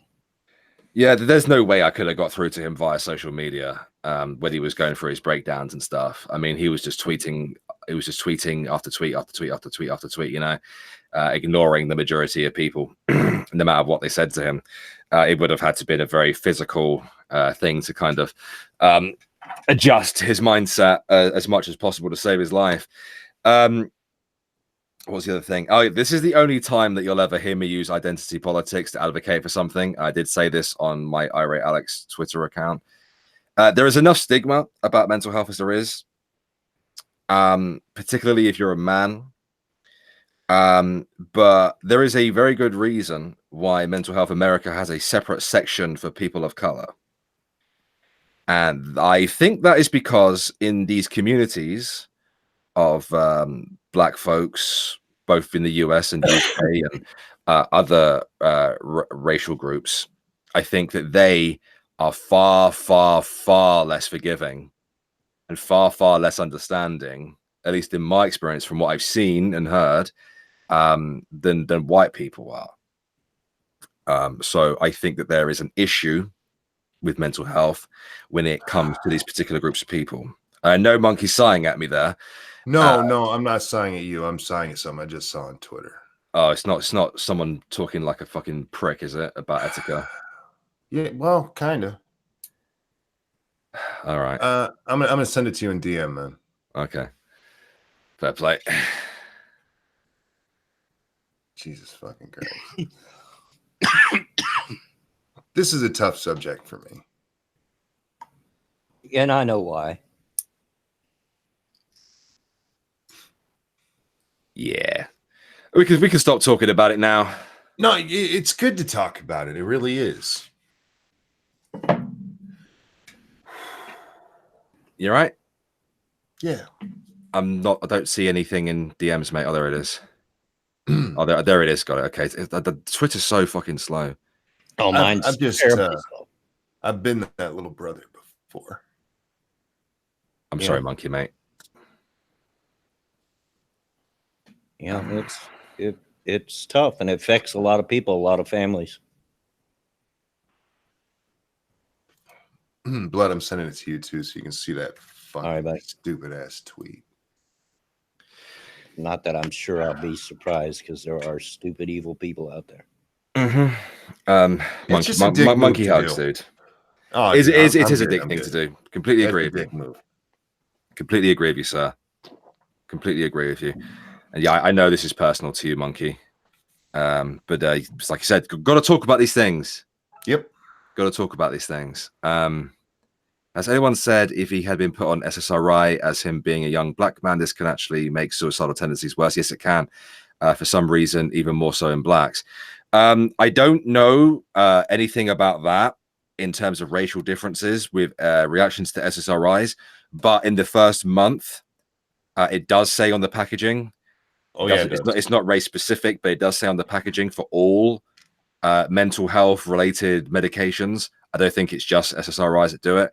Yeah, there's no way I could have got through to him via social media when he was going through his breakdowns and stuff. I mean, he was just tweeting. It was just tweeting after tweet after tweet after tweet after tweet. Ignoring the majority of people, no matter what they said to him. It would have had to been a very physical thing to kind of adjust his mindset as much as possible to save his life. What's the other thing? Oh, this is the only time that you'll ever hear me use identity politics to advocate for something. I did say this on my Irate Alex Twitter account. There is enough stigma about mental health as there is, particularly if you're a man. But there is a very good reason why Mental Health America has a separate section for people of color. And I think that is because in these communities of black folks, both in the US and UK and other racial groups, I think that they are far, far, far less forgiving and far, far less understanding, at least in my experience from what I've seen and heard, than white people are. So I think that there is an issue with mental health when it comes to these particular groups of people. I know Monkey's sighing at me there. No, I'm not sighing at you. I'm sighing at something I just saw on Twitter. Oh, it's not someone talking like a fucking prick, is it, about Etika? Yeah, well, kind of. All right. I'm gonna send it to you in DM, man. Okay. Fair play. Jesus fucking Christ. This is a tough subject for me. And I know why. Yeah. We can stop talking about it now. No, it's good to talk about it. It really is. You all right? Yeah. I don't see anything in DMs, mate. Oh, there it is. Oh, there it is. Got it. Okay. The Twitter's so fucking slow. Oh, mine's I've just terribly slow. I've been that little brother before. I'm sorry, Monkey, mate. Yeah, it's tough, and it affects a lot of people, a lot of families. Blood, I'm sending it to you too, so you can see that fucking buddy. stupid ass tweet. Not that I'm sure I'll be surprised, because there are stupid, evil people out there. Monkey hugs, dude. Oh, it is a good, dick thing to do. Completely agree with you. Move. Completely agree with you, sir. Completely agree with you. And yeah, I know this is personal to you, Monkey. But it's like you said, got to talk about these things. Yep. Got to talk about these things. Has anyone said if he had been put on SSRI as him being a young black man, this can actually make suicidal tendencies worse? Yes, it can. For some reason, even more so in blacks. I don't know anything about that in terms of racial differences with reactions to SSRIs, but in the first month, it does say on the packaging. Oh, it's not race specific, but it does say on the packaging for all mental health related medications. I don't think it's just SSRIs that do it.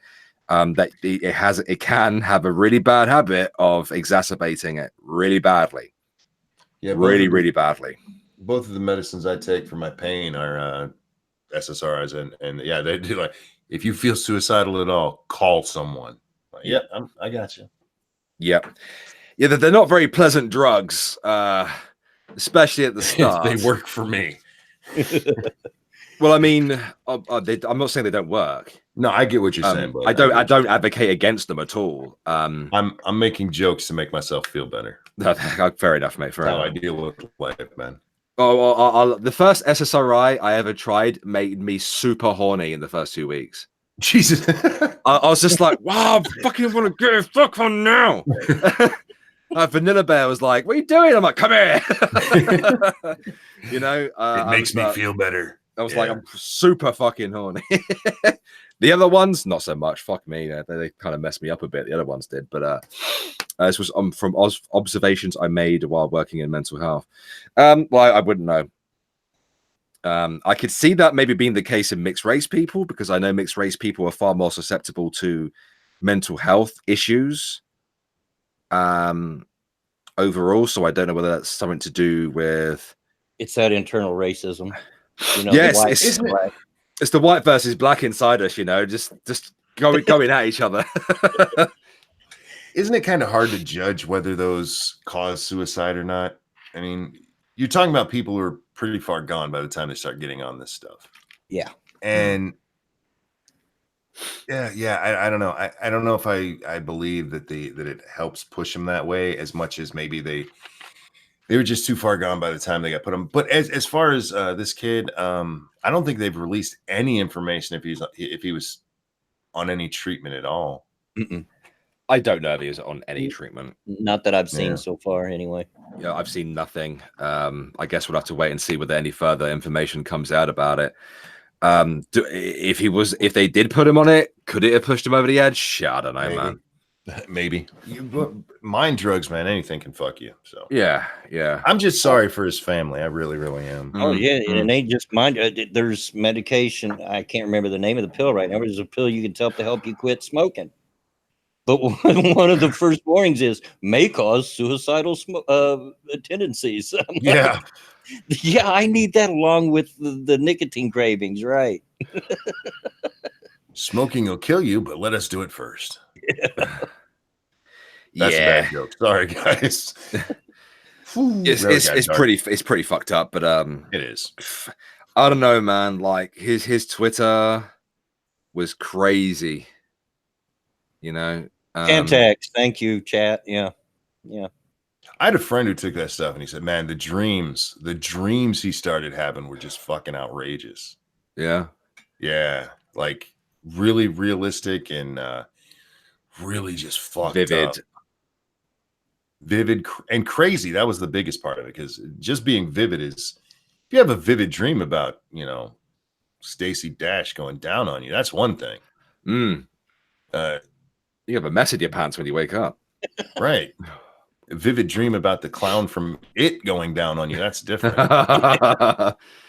That it can have a really bad habit of exacerbating it really badly. Yeah, really badly. Both of the medicines I take for my pain are SSRIs, and yeah, they do. Like, if you feel suicidal at all, call someone. Like, yeah, I got you. Yep. Yeah, they're not very pleasant drugs, especially at the start. They work for me. Well, I mean, I'm not saying they don't work. No, I get what you're saying, but I don't advocate against them at all. I'm making jokes to make myself feel better. Fair enough, mate. Fair That's how enough. I deal with life, man. Oh, the first SSRI I ever tried made me super horny in the first 2 weeks. Jesus. I was just like, wow, I fucking want to get a fuck on now. Vanilla Bear was like, what are you doing? I'm like, come here. You know, It makes me feel better. I was like, I'm super fucking horny. The other ones, not so much. Fuck me. They kind of messed me up a bit. The other ones did. But this was from observations I made while working in mental health. Well, I wouldn't know. I could see that maybe being the case in mixed race people, because I know mixed race people are far more susceptible to mental health issues overall. So I don't know whether that's something to do with... It's that internal racism. You know, yes, it's the white versus black inside us, you know, just going at each other. Isn't it kind of hard to judge whether those cause suicide or not? I mean, you're talking about people who are pretty far gone by the time they start getting on this stuff. Yeah. And I don't know. I don't know if I believe that it helps push them that way as much as maybe they were just too far gone by the time they got put on. But as far as this kid, I don't think they've released any information if he was on any treatment at all. Mm-mm. I don't know if he was on any treatment. Not that I've seen so far, anyway. Yeah, I've seen nothing. I guess we'll have to wait and see whether any further information comes out about it. If they did put him on it, could it have pushed him over the edge? I don't know, man. Maybe. Mind drugs, man. Anything can fuck you. So yeah. I'm just sorry for his family. I really, really am. Oh yeah, and they just mind. There's medication. I can't remember the name of the pill right now. There's a pill you can tell to help you quit smoking. But one of the first warnings is may cause suicidal tendencies. Yeah. Yeah, I need that along with the nicotine cravings, right? Smoking will kill you, but let us do it first. Yeah. That's a bad joke. Sorry, guys. It's pretty fucked up, but it is. I don't know, man. Like his Twitter was crazy. You know, Camtex, thank you, chat. Yeah. I had a friend who took that stuff and he said, man, the dreams he started having were just fucking outrageous. Yeah. Like really realistic and really just fucked up. Vivid and crazy. That was the biggest part of it, because just being vivid is, if you have a vivid dream about, Stacey Dash going down on you, that's one thing. You have a mess in your pants when you wake up. Right. A vivid dream about the clown from It going down on you, that's different.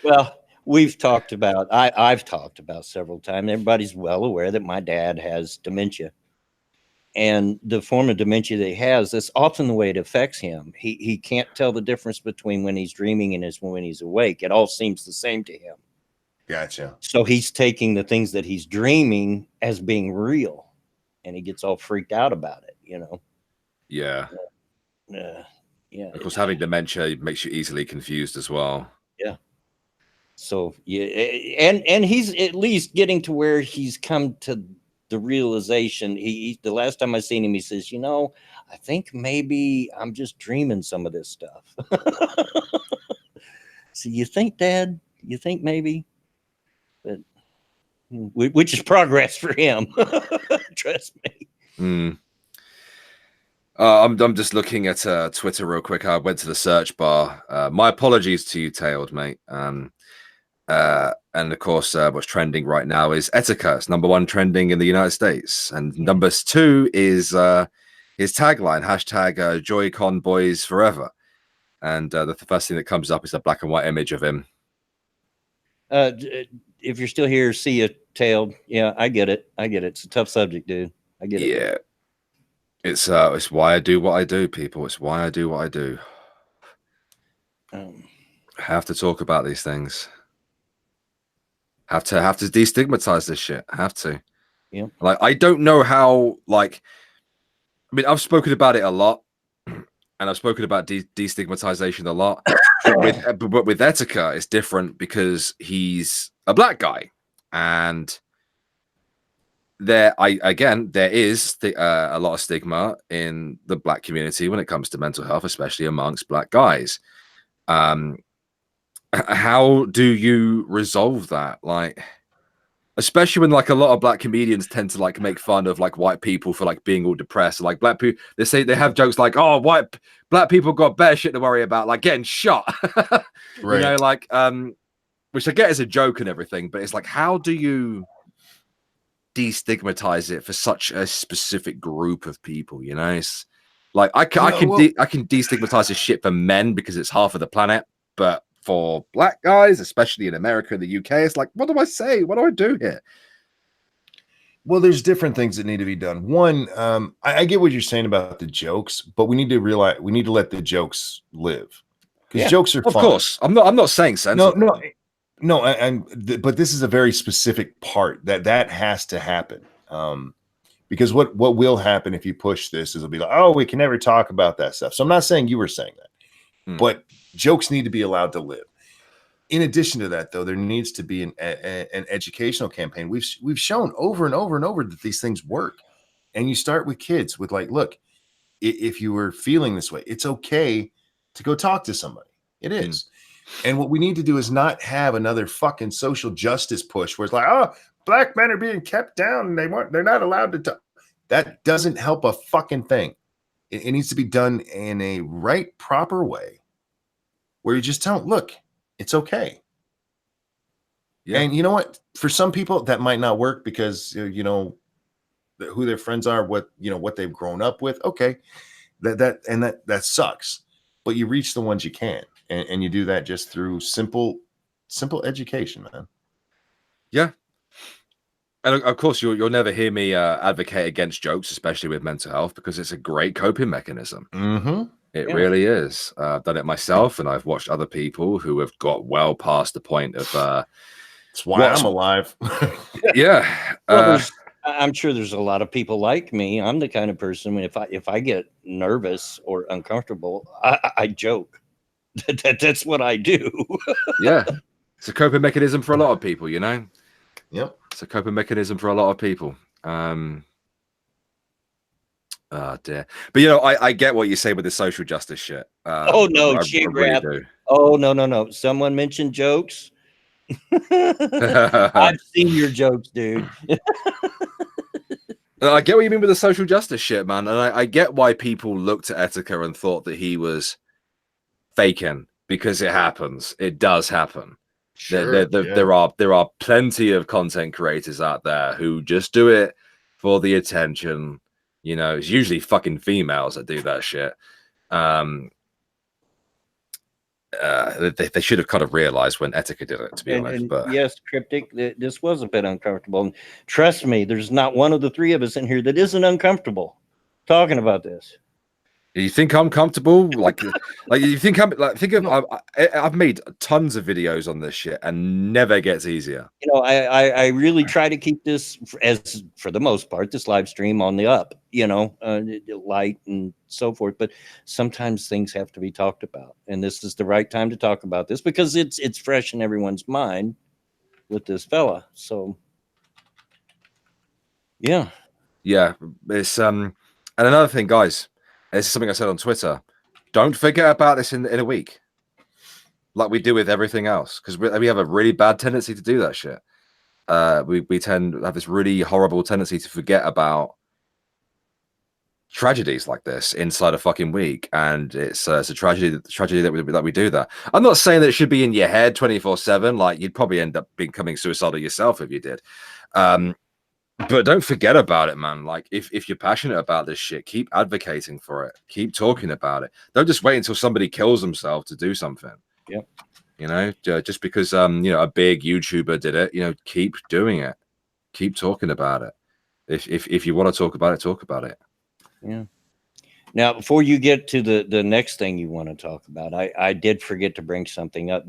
Well, we've talked about, I've talked about several times. Everybody's well aware that my dad has dementia. And the form of dementia that he has, that's often the way it affects him. He can't tell the difference between when he's dreaming and when he's awake. It all seems the same to him. Gotcha. So he's taking the things that he's dreaming as being real, and he gets all freaked out about it, Yeah. Yeah. Of course, having dementia makes you easily confused as well. Yeah. So yeah, and he's at least getting to where he's come to the realization. The last time I seen him, he says, I think maybe I'm just dreaming some of this stuff. So you think, Dad? You think maybe? But which is progress for him. Trust me. I'm just looking at Twitter real quick. I went to the search bar. My apologies to you, Tailed, mate. And of course, what's trending right now is Etika. It's #1 trending in the United States. And number 2 is his tagline, hashtag Joy-Con Boys Forever. And the first thing that comes up is a black and white image of him. If you're still here, see you, Tailed. Yeah, I get it. It's a tough subject, dude. I get it. Yeah. It's why I do what I do, people. It's why I do what I do. Have to talk about these things. Have to destigmatize this shit. Have to. Yeah. Like, I don't know how, I've spoken about it a lot. and I've spoken about destigmatization a lot. But with Etika, it's different because he's a black guy, and there is a lot of stigma in the black community when it comes to mental health, especially amongst black guys. How do you resolve that? Like, especially when like a lot of black comedians tend to like make fun of like white people for like being all depressed. Like black people, they say they have jokes like, "Oh, black people got better shit to worry about, like getting shot." Right. You know, like which I get as a joke and everything, but it's like, how do you destigmatize it for such a specific group of people? You know, it's like I can destigmatize this shit for men because it's half of the planet, but for black guys, especially in America and the UK, it's like, what do I say? What do I do here? Well, there's different things that need to be done. One, I get what you're saying about the jokes, but we need to realize we need to let the jokes live, because jokes are of fun. course. I'm not saying censorship. No. But this is a very specific part that has to happen. Because what will happen if you push this is it'll be like, oh, we can never talk about that stuff. So I'm not saying you were saying that, but jokes need to be allowed to live. In addition to that, though, there needs to be an educational campaign. We've shown over and over and over that these things work. And you start with kids with like, look, if you were feeling this way, it's okay to go talk to somebody. It is. And what we need to do is not have another fucking social justice push where it's like, oh, black men are being kept down and they're not allowed to talk. That doesn't help a fucking thing. It needs to be done in a right, proper way where you just tell them, look, it's okay. Yeah. And you know what? For some people, that might not work because, you know, who their friends are, what they've grown up with. Okay. That sucks. But you reach the ones you can. And you do that just through simple education, man. Yeah. And of course, you'll never hear me advocate against jokes, especially with mental health, because it's a great coping mechanism. It really is. I've done it myself, and I've watched other people who have got well past the point of. That's why I'm alive. Yeah. Well, I'm sure there's a lot of people like me. I'm the kind of person when if I get nervous or uncomfortable, I joke. That's what I do. Yeah, it's a coping mechanism for a lot of people, you know. Yep, it's a coping mechanism for a lot of people. Oh dear. But you know, I get what you say with the social justice shit. Oh no, I really do. Oh no. Someone mentioned jokes. I've seen your jokes, dude. I get what you mean with the social justice shit, man. And I get why people looked at Etika and thought that he was faking, because it happens. It does happen. Sure, there are plenty of content creators out there who just do it for the attention. You know, it's usually fucking females that do that shit. They should have kind of realized when Etika did it, to be honest. But yes, Cryptic, this was a bit uncomfortable. And trust me, there's not one of the three of us in here that isn't uncomfortable talking about this. You think I'm comfortable? Like you think I'm like? Think of I've made tons of videos on this shit and never gets easier. You know, I really try to keep this as, for the most part, this live stream on the up. You know, light and so forth. But sometimes things have to be talked about, and this is the right time to talk about this because it's fresh in everyone's mind with this fella. So, yeah. It's and another thing, guys. This is something I said on Twitter. Don't forget about this in a week, like we do with everything else, because we have a really bad tendency to do that shit. We tend to have this really horrible tendency to forget about tragedies like this inside a fucking week, and it's a tragedy that we do that. I'm not saying that it should be in your head 24/7. Like, you'd probably end up becoming suicidal yourself if you did. But don't forget about it, man. Like, if you're passionate about this shit, keep advocating for it. Keep talking about it. Don't just wait until somebody kills themselves to do something. Yep. You know, just because a big YouTuber did it, keep doing it. Keep talking about it. If you want to talk about it, talk about it. Yeah. Now, before you get to the next thing you want to talk about, I did forget to bring something up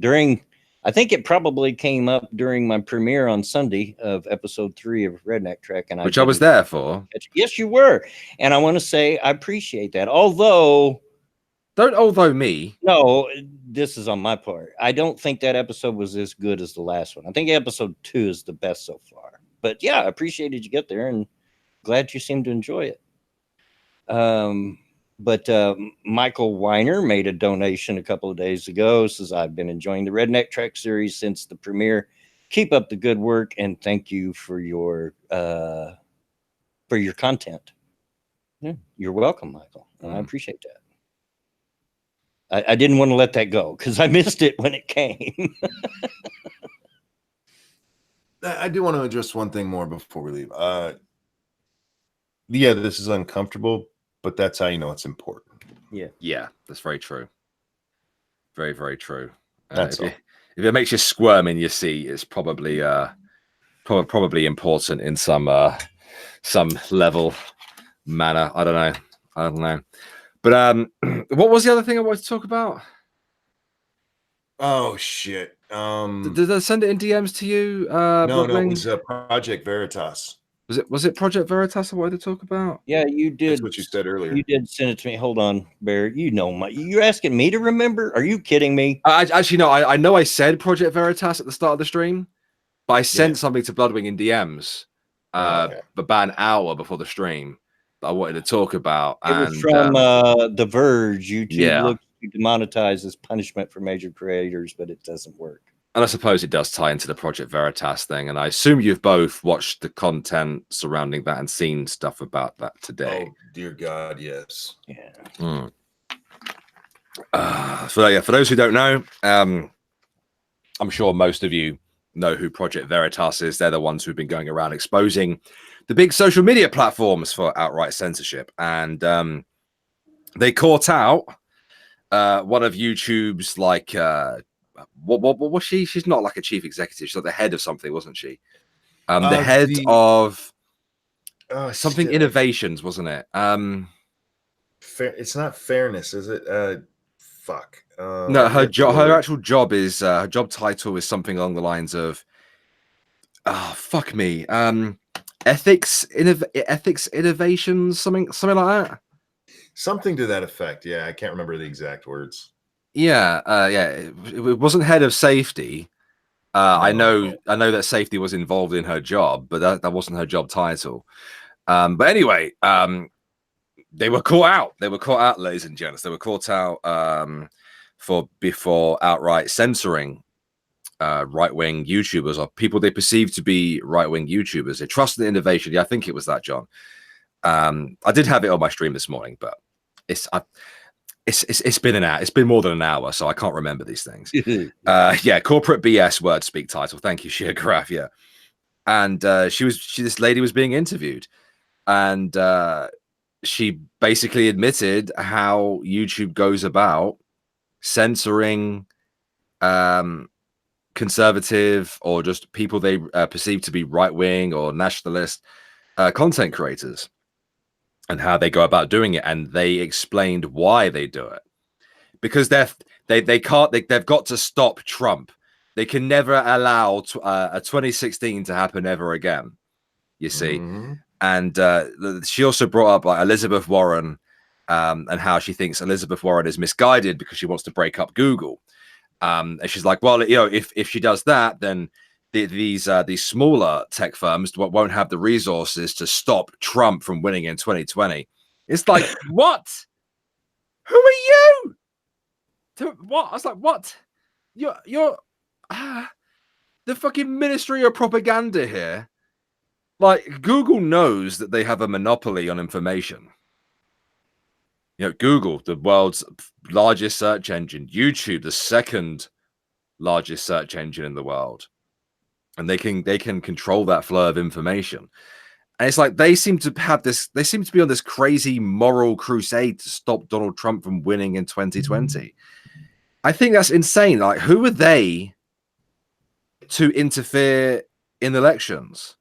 I think it probably came up during my premiere on Sunday of episode 3 of Redneck Trek, and which I was there for. Yes, you were, and I want to say I appreciate that. Although Don't although me. No, this is on my part. I don't think that episode was as good as the last one. I think episode 2 is the best so far. But yeah, I appreciated you get there and glad you seem to enjoy it. But Michael Weiner made a donation a couple of days ago. Says, I've been enjoying the Redneck Trek series since the premiere. Keep up the good work and thank you for your content. Yeah, you're welcome, Michael. I appreciate that. I didn't want to let that go because I missed it when it came. I do want to address one thing more before we leave. Yeah, this is uncomfortable, but that's how you know it's important. Yeah, that's very true. Very, very true. That's all. If it makes you squirm in your seat, it's probably probably important in some level manner. I don't know. But what was the other thing I wanted to talk about? Oh shit! Did I send it in DMs to you? No, it was Project Veritas. Was it Project Veritas I wanted to talk about? Yeah, you did. That's what you said earlier. You did send it to me. Hold on, Bear. You know you're asking me to remember? Are you kidding me? Actually, no. I know I said Project Veritas at the start of the stream, but I sent something to Bloodwing in DMs about an hour before the stream that I wanted to talk about. It was from The Verge. YouTube looks to demonetize as punishment for major creators, but it doesn't work. And I suppose it does tie into the Project Veritas thing. And I assume you've both watched the content surrounding that and seen stuff about that today. Oh, dear God, yes. Yeah. For those who don't know, I'm sure most of you know who Project Veritas is. They're the ones who've been going around exposing the big social media platforms for outright censorship. And they caught out one of YouTube's like... what was she? She's not like a chief executive. She's like the head of something, wasn't she? The head of something innovations, wasn't it? It's not fairness, is it? Fuck. No, her actual job is her job title is something along the lines of fuck me. Ethics innovations, something like that. Something to that effect. Yeah, I can't remember the exact words. Yeah, it wasn't head of safety. I know that safety was involved in her job, but that wasn't her job title. But anyway, they were caught out. They were caught out, ladies and gents. They were caught out before outright censoring right-wing YouTubers or people they perceived to be right-wing YouTubers. They trusted the innovation. Yeah, I think it was that, John. I did have it on my stream this morning, but it's been an hour. It's been more than an hour, so I can't remember these things. Yeah, corporate BS word speak title. Thank you, Shia Graf. Yeah, and this lady was being interviewed, and she basically admitted how YouTube goes about censoring conservative or just people they perceive to be right wing or nationalist content creators. And how they go about doing it, and they explained why they do it, because they've got to stop Trump. They can never allow a 2016 to happen ever again. You see, and she also brought up like Elizabeth Warren, and how she thinks Elizabeth Warren is misguided because she wants to break up Google, and she's like, well, you know, if she does that, then these smaller tech firms won't have the resources to stop Trump from winning in 2020. It's like, what? Who are you? What? I was like, what? You're the fucking Ministry of Propaganda here. Like, Google knows that they have a monopoly on information. You know, Google, the world's largest search engine, YouTube, the second largest search engine in the world. And they can control that flow of information. And it's like they seem to be on this crazy moral crusade to stop Donald Trump from winning in 2020. I think that's insane. Like, who are they to interfere in elections?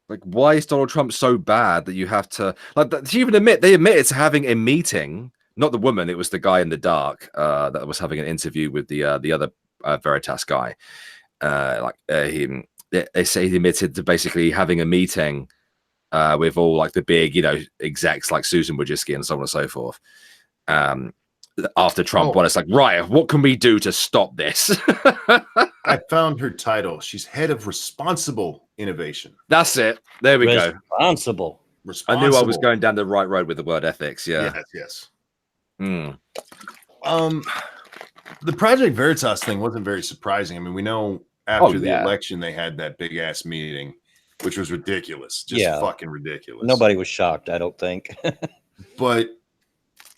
Like, why is Donald Trump so bad that you have to to even admit they admitted to having a meeting, not the woman, it was the guy in the dark that was having an interview with the other Veritas guy. They say he admitted to basically having a meeting with all like the big, you know, execs like Susan Wojcicki and so on and so forth. after Trump won. It's like, right, what can we do to stop this? I found her title. She's head of responsible innovation. That's it. There we go. Responsible. I knew I was going down the right road with the word ethics. Yeah. Yes. Mm. The Project Veritas thing wasn't very surprising. I mean, we know after the election they had that big ass meeting, which was ridiculous. Just fucking ridiculous. Nobody was shocked, I don't think. But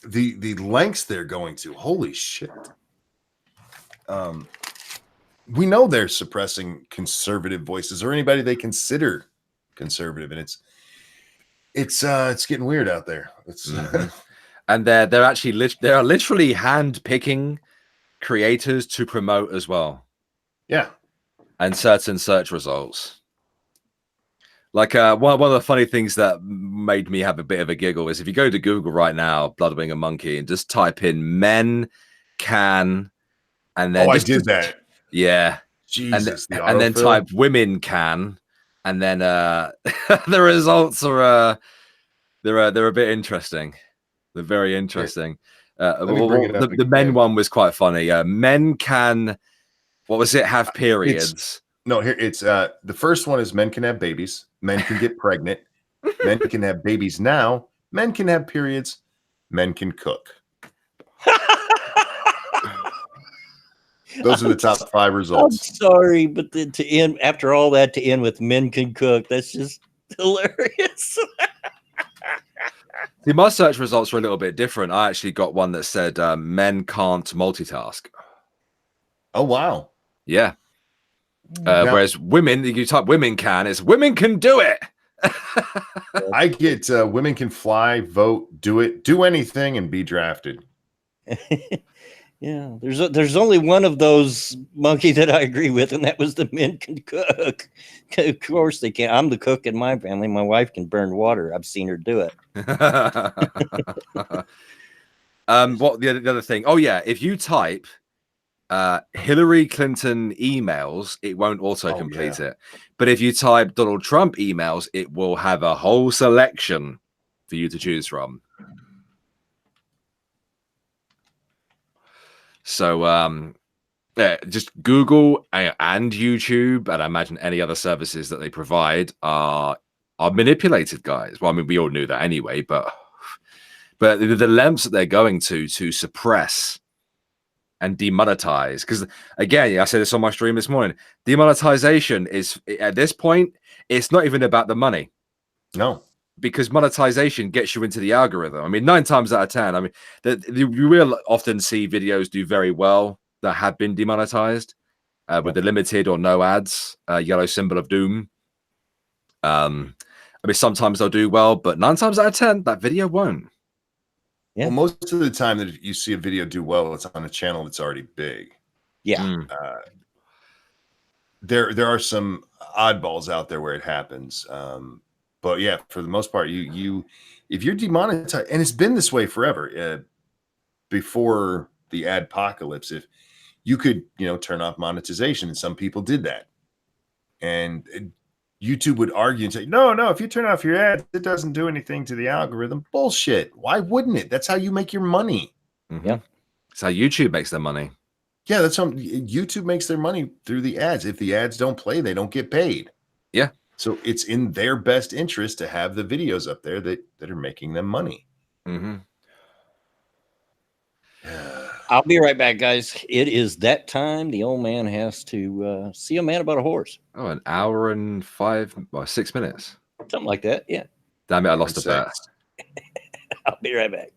the lengths they're going to, holy shit. We know they're suppressing conservative voices or anybody they consider conservative, and it's getting weird out there. It's and they're actually they are literally hand picking creators to promote as well. Yeah, and certain search results. Like one of the funny things that made me have a bit of a giggle is if you go to Google right now, Bloodwing and Monkey, and just type in "men can," and then I did that. Yeah, Jesus, and then type "women can," and then the results are they're a bit interesting. They're very interesting. The men one was quite funny. Men can, what was it? Have periods. No, here it's the first one is men can have babies, men can get pregnant, men can have babies now, men can have periods, men can cook. Those are the top 5 results. I'm sorry, but then to end after all that, to end with men can cook, that's just hilarious. See, my search results were a little bit different. I actually got one that said men can't multitask. Oh wow. Yeah. Whereas women, you type "women can," it's "women can do it." I get women can fly, vote, do anything, and be drafted. Yeah, there's only one of those, Monkey, that I agree with, and that was the men can cook. Of course they can. I'm the cook in my family. My wife can burn water. I've seen her do it. What the other thing? Oh yeah, if you type Hillary Clinton emails, it won't auto-complete it. But if you type Donald Trump emails, it will have a whole selection for you to choose from. So just Google and YouTube, and I imagine any other services that they provide are manipulated, guys. Well, I mean, we all knew that anyway, but the lengths that they're going to suppress and demonetize, because again, I said this on my stream this morning, demonetization is, at this point, it's not even about the money. No, because monetization gets you into the algorithm. I mean, 9 times out of 10, I mean, you will often see videos do very well that have been demonetized with the limited or no ads, yellow symbol of doom. I mean, sometimes they'll do well, but 9 times out of 10, that video won't. Yeah. Well, most of the time that you see a video do well, it's on a channel that's already big. Yeah. There are some oddballs out there where it happens. But yeah, for the most part, if you're demonetized, and it's been this way forever, before the adpocalypse, if you could, turn off monetization, and some people did that, and YouTube would argue and say, no, if you turn off your ads, it doesn't do anything to the algorithm. Bullshit. Why wouldn't it? That's how you make your money. Mm-hmm. Yeah. That's how YouTube makes their money. Yeah, that's how YouTube makes their money, through the ads. If the ads don't play, they don't get paid. Yeah. So it's in their best interest to have the videos up there that are making them money. Mm-hmm. I'll be right back, guys. It is that time. The old man has to see a man about a horse. Oh, an hour and 6 minutes. Something like that, yeah. Damn it, I lost a bet. I'll be right back.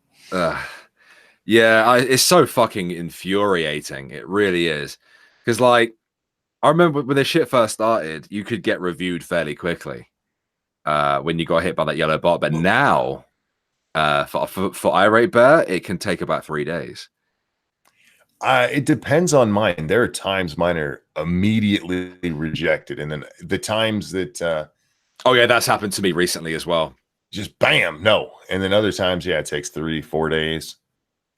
Yeah, it's so fucking infuriating. It really is. Because, like, I remember when this shit first started, you could get reviewed fairly quickly when you got hit by that yellow bot. But now, for Irate Bear, it can take about 3 days. It depends on mine. There are times mine are immediately rejected. And then the times that... oh, yeah, that's happened to me recently as well. Just bam, no. And then other times, yeah, it takes 3-4 days.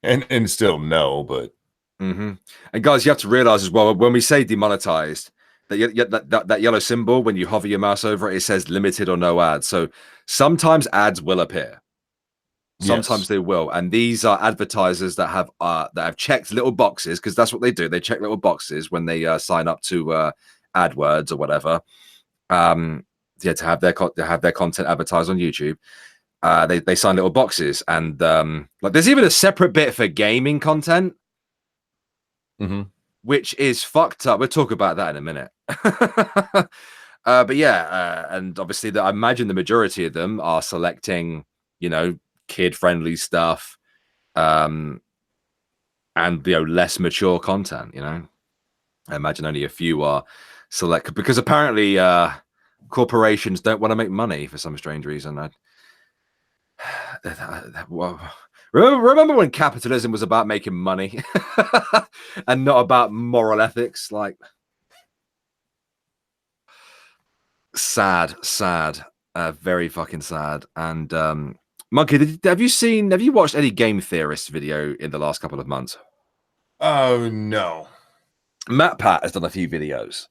And still no, but... Mm-hmm. And guys, you have to realize as well, when we say demonetized, that yellow symbol, when you hover your mouse over it, it says limited or no ads. So sometimes ads will appear. Sometimes they will, and these are advertisers that have checked little boxes, because that's what they do. They check little boxes when they sign up to AdWords or whatever. Yeah, to have their content advertised on YouTube. They sign little boxes, and like there's even a separate bit for gaming content, which is fucked up. We'll talk about that in a minute. But yeah, and obviously, I imagine the majority of them are selecting, kid-friendly stuff, and less mature content. I imagine only a few are select, because apparently corporations don't want to make money for some strange reason. Remember when capitalism was about making money and not about moral ethics? Like, sad, very fucking sad. And Monkey, have you watched any game theorist video in the last couple of months? Oh no. Matt Pat has done a few videos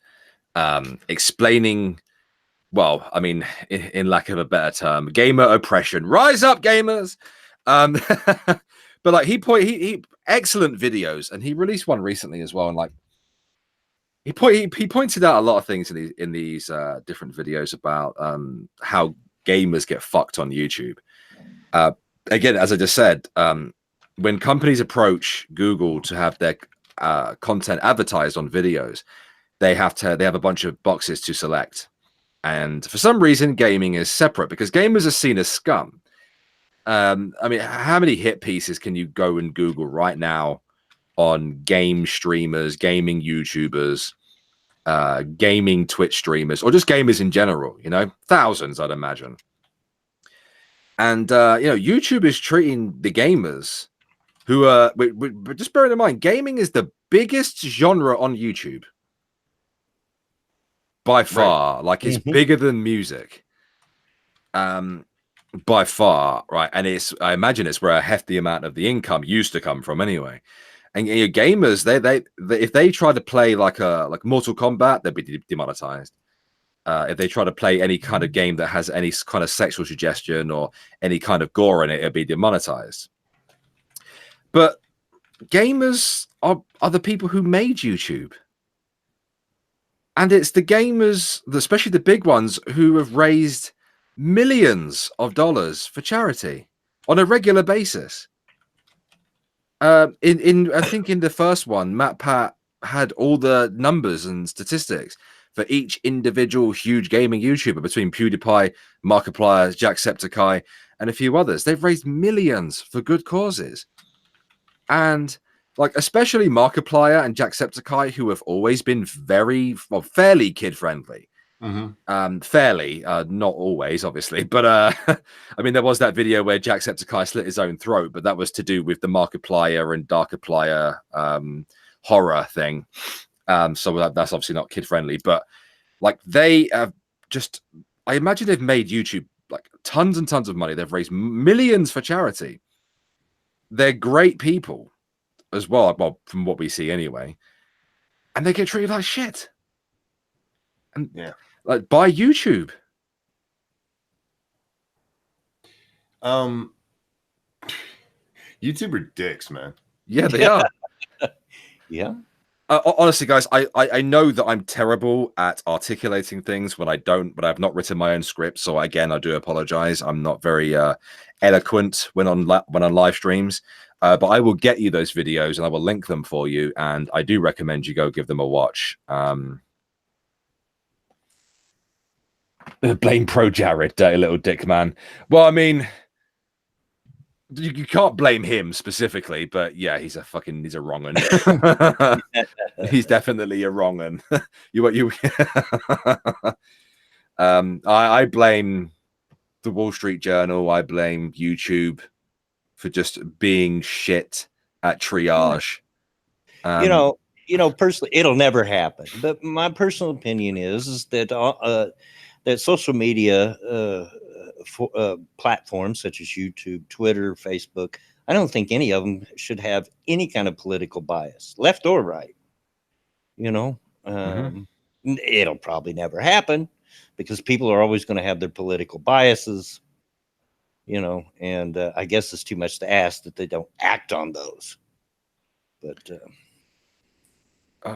explaining, well, I mean, in lack of a better term, gamer oppression. Rise up, gamers! But like he excellent videos, and he released one recently as well. And like he pointed out a lot of things in these different videos about how gamers get fucked on YouTube. Again, as I just said, when companies approach Google to have their content advertised on videos, they have a bunch of boxes to select. And for some reason, gaming is separate, because gamers are seen as scum. I mean, how many hit pieces can you go and Google right now on game streamers, gaming YouTubers, gaming Twitch streamers, or just gamers in general? Thousands, I'd imagine. And YouTube is treating the gamers who are, but just bearing in mind, gaming is the biggest genre on YouTube. By far, right. Like it's bigger than music, by far, right? And I imagine it's where a hefty amount of the income used to come from, anyway. And gamers, they if they try to play like Mortal Kombat, they'd be demonetized. If they try to play any kind of game that has any kind of sexual suggestion or any kind of gore in it, it'd be demonetized. But gamers are the people who made YouTube. And it's the gamers, especially the big ones, who have raised millions of dollars for charity on a regular basis. I think in the first one, Matt Pat had all the numbers and statistics for each individual huge gaming YouTuber, between PewDiePie, Markiplier, Jacksepticeye, and a few others. They've raised millions for good causes. And like, especially Markiplier and Jacksepticeye, who have always been fairly kid-friendly. Fairly, not always, obviously. But, I mean, there was that video where Jacksepticeye slit his own throat, but that was to do with the Markiplier and Darkiplier horror thing. So that's obviously not kid-friendly. But, like, they have just... I imagine they've made YouTube, like, tons and tons of money. They've raised millions for charity. They're great people as well, from what we see anyway, and they get treated like shit. And like by YouTube. YouTube are dicks, man. Yeah, they are. Yeah. Honestly, guys, I know that I'm terrible at articulating things when I've not written my own script. So again, I do apologize. I'm not very eloquent when on live streams. But I will get you those videos and I will link them for you. And I do recommend you go give them a watch. Blame Pro Jared, dirty little dick man. Well, I mean, you can't blame him specifically, but yeah, he's a wrong un. He's definitely a wrong un. I blame the Wall Street Journal. I blame YouTube for just being shit at triage. Personally, it'll never happen. But my personal opinion is that that social media platforms such as YouTube, Twitter, Facebook, I don't think any of them should have any kind of political bias, left or right. It'll probably never happen because people are always going to have their political biases. you know, and I guess it's too much to ask that they don't act on those. But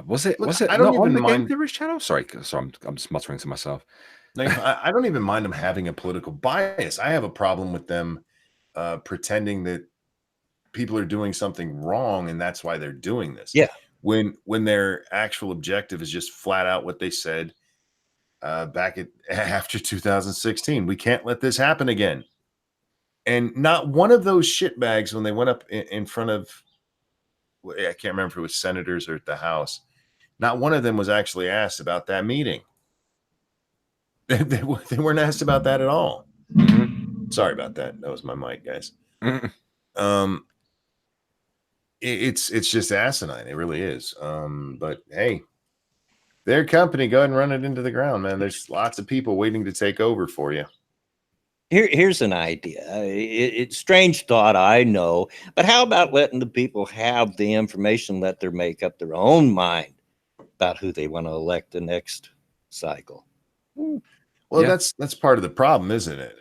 was it Look, I not don't on even the Game mind. Theory channel? Sorry, I'm just muttering to myself. Like, I don't even mind them having a political bias. I have a problem with them pretending that people are doing something wrong and that's why they're doing this. Yeah. When their actual objective is just flat out what they said back after 2016. We can't let this happen again. And not one of those shitbags, when they went up in front of, I can't remember if it was senators or at the House, not one of them was actually asked about that meeting. They weren't asked about that at all. Mhm. Sorry about that. That was my mic, guys. Mhm. It's just asinine. It really is. But hey, their company, go ahead and run it into the ground, man. There's lots of people waiting to take over for you. here's an idea. It's strange thought, I know, but how about letting the people have the information, let them make up their own mind about who they want to elect the next cycle? Well, Yeah. that's part of the problem, isn't it?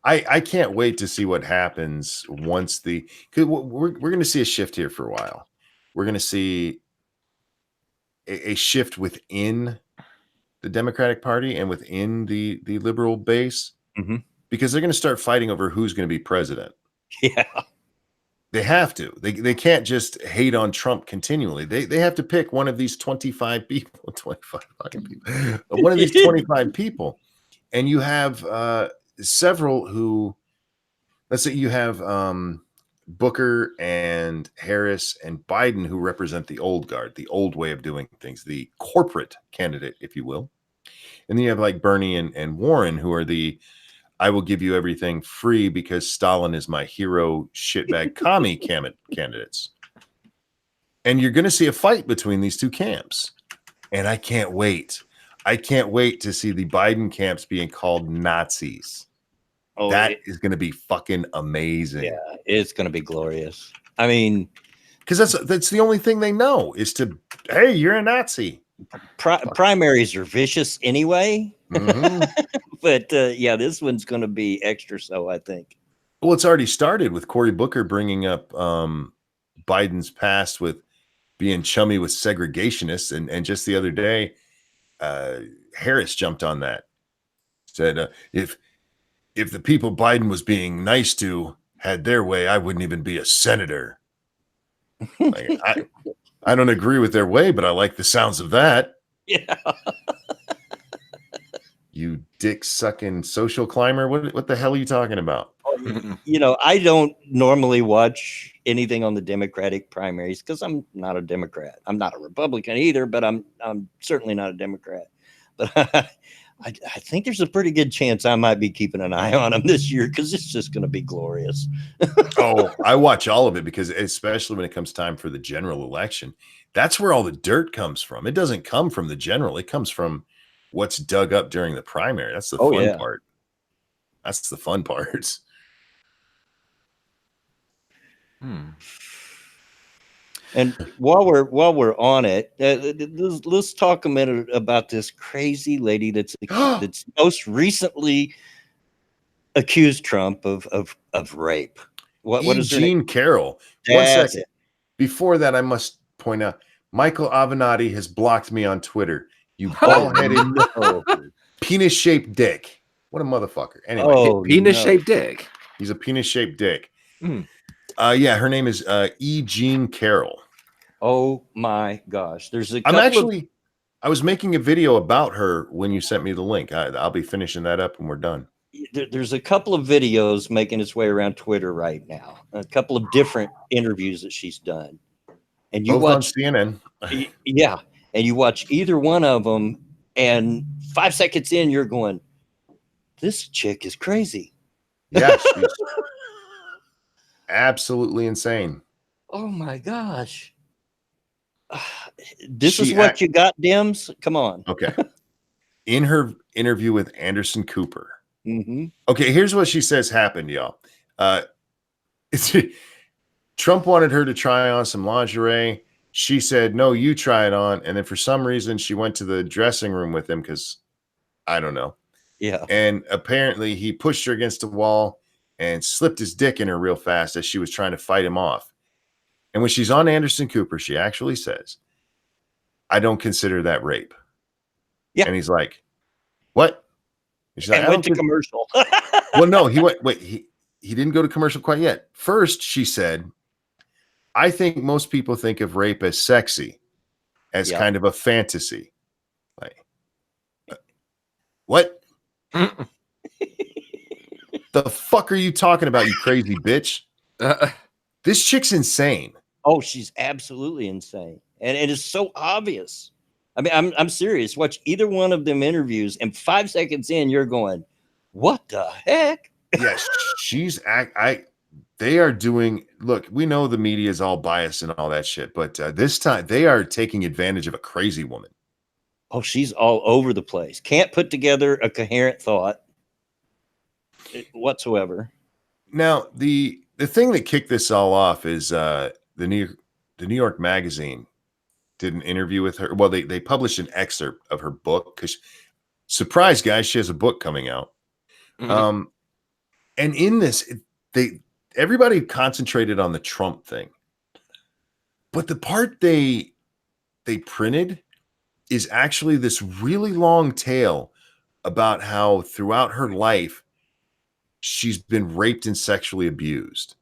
I can't wait to see what happens once because we're going to see a shift here for a while. We're going to see a shift within the Democratic Party and within the liberal base, Mhm. because they're going to start fighting over who's going to be president. Yeah. They have to. They can't just hate on Trump continually. They have to pick one of these 25 people, 25 fucking people, one of these 25 people. And you have several who, let's say you have Booker and Harris and Biden, who represent the old guard, the old way of doing things, the corporate candidate, if you will. And then you have like Bernie and Warren, who are the I will give you everything free because Stalin is my hero shitbag commie candidates. And you're going to see a fight between these two camps. And I can't wait. I can't wait to see the Biden camps being called Nazis. Oh, That is going to be fucking amazing. yeah, it's going to be glorious. I mean, because that's the only thing they know is to, hey, you're a Nazi. Primaries are vicious anyway. Mhm. But yeah, this one's going to be extra so, I think. Well, it's already started with Cory Booker bringing up Biden's past with being chummy with segregationists. And just the other day, Harris jumped on that. Said, if the people Biden was being nice to had their way, I wouldn't even be a senator. Like, I don't agree with their way, but I like the sounds of that. Yeah. You dick sucking social climber. What the hell are you talking about? You know, I don't normally watch anything on the Democratic primaries because I'm not a Democrat. I'm not a Republican either, but I'm certainly not a Democrat. But I think there's a pretty good chance I might be keeping an eye on them this year because it's just going to be glorious. Oh, I watch all of it because especially when it comes time for the general election, that's where all the dirt comes from. It doesn't come from the general. It comes from what's dug up during the primary. That's the fun part. That's the fun part. And while we're on it, let's talk a minute about this crazy lady that's most recently accused Trump of rape. What is her name? Eugene Carroll. One second. Before that, I must point out Michael Avenatti has blocked me on Twitter. You bald-headed penis-shaped dick. What a motherfucker. Anyway, penis-shaped dick. He's a penis-shaped dick. Yeah, her name is Eugene Carroll. Oh my gosh. There's a I was making a video about her when you sent me the link. I'll be finishing that up when we're done. There's a couple of videos making its way around Twitter right now. A couple of different interviews that she's done. And you Both watch on CNN. Yeah. And you watch either one of them, and 5 seconds in, you're going, this chick is crazy. Yeah, she's absolutely insane. Oh my gosh. This is what you got, Dems? Come on. Okay. In her interview with Anderson Cooper. Mm-hmm. Okay, here's what she says happened, y'all. Trump wanted her to try on some lingerie. She said, no, you try it on. And then for some reason, she went to the dressing room with him because, I don't know. Yeah. And apparently he pushed her against the wall and slipped his dick in her real fast as she was trying to fight him off. And when she's on Anderson Cooper, she actually says, I don't consider that rape. Yeah. And he's like, what? And she's like, And I went don't to commercial. Well, no, he didn't go to commercial quite yet. First, she said, I think most people think of rape as sexy, as Yeah. kind of a fantasy. Like, what the fuck are you talking about, you crazy bitch? This chick's insane. Oh, she's absolutely insane. And it is so obvious. I mean, I'm serious. Watch either one of them interviews, and 5 seconds in, you're going, what the heck? Yes, they are doing, look, we know the media is all biased and all that shit, but this time they are taking advantage of a crazy woman. Oh, she's all over the place. Can't put together a coherent thought whatsoever. Now, the thing that kicked this all off is the New York Magazine did an interview with her. Well, they published an excerpt of her book because, surprise, guys, she has a book coming out. And in this, everybody concentrated on the Trump thing, but the part they printed is actually this really long tale about how throughout her life she's been raped and sexually abused,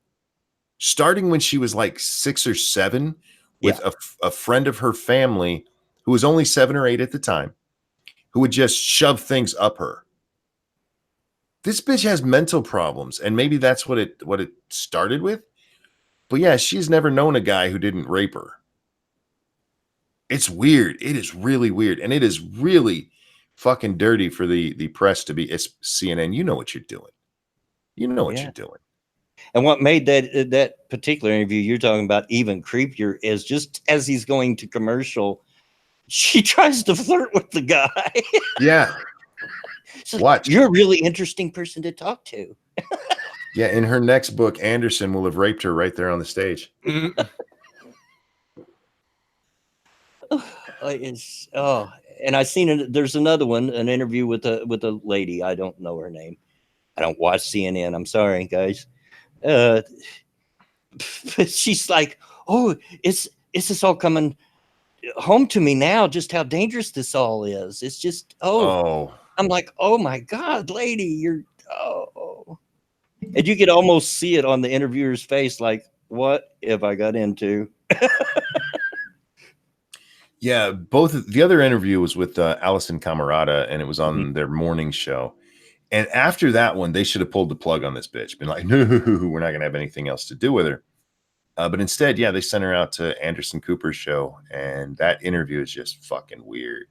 starting when she was like 6 or 7 with a friend of her family who was only 7 or 8 at the time, who would just shove things up her. This bitch has mental problems, and maybe that's what it started with. But yeah, she's never known a guy who didn't rape her. It's weird. It is really weird, and it is really fucking dirty for the press to be. It's CNN. You know what you're doing. You know what you're doing. And what made that particular interview you're talking about even creepier is just as he's going to commercial, she tries to flirt with the guy. Yeah. So Watch. You're a really interesting person to talk to. Yeah, in her next book, Anderson will have raped her right there on the stage. And I seen there's another one, an interview with a lady. I don't know her name. I don't watch CNN. I'm sorry, guys. But she's like, oh, is this all coming home to me now? Just how dangerous this all is. It's just, I'm like, oh my God, lady, you're, and you could almost see it on the interviewer's face. Like, what have I got into? Yeah, the other interview was with Allison Camerata, and it was on their morning show. And after that one, they should have pulled the plug on this bitch, been like, no, we're not going to have anything else to do with her. But instead, yeah, they sent her out to Anderson Cooper's show, and that interview is just fucking weird.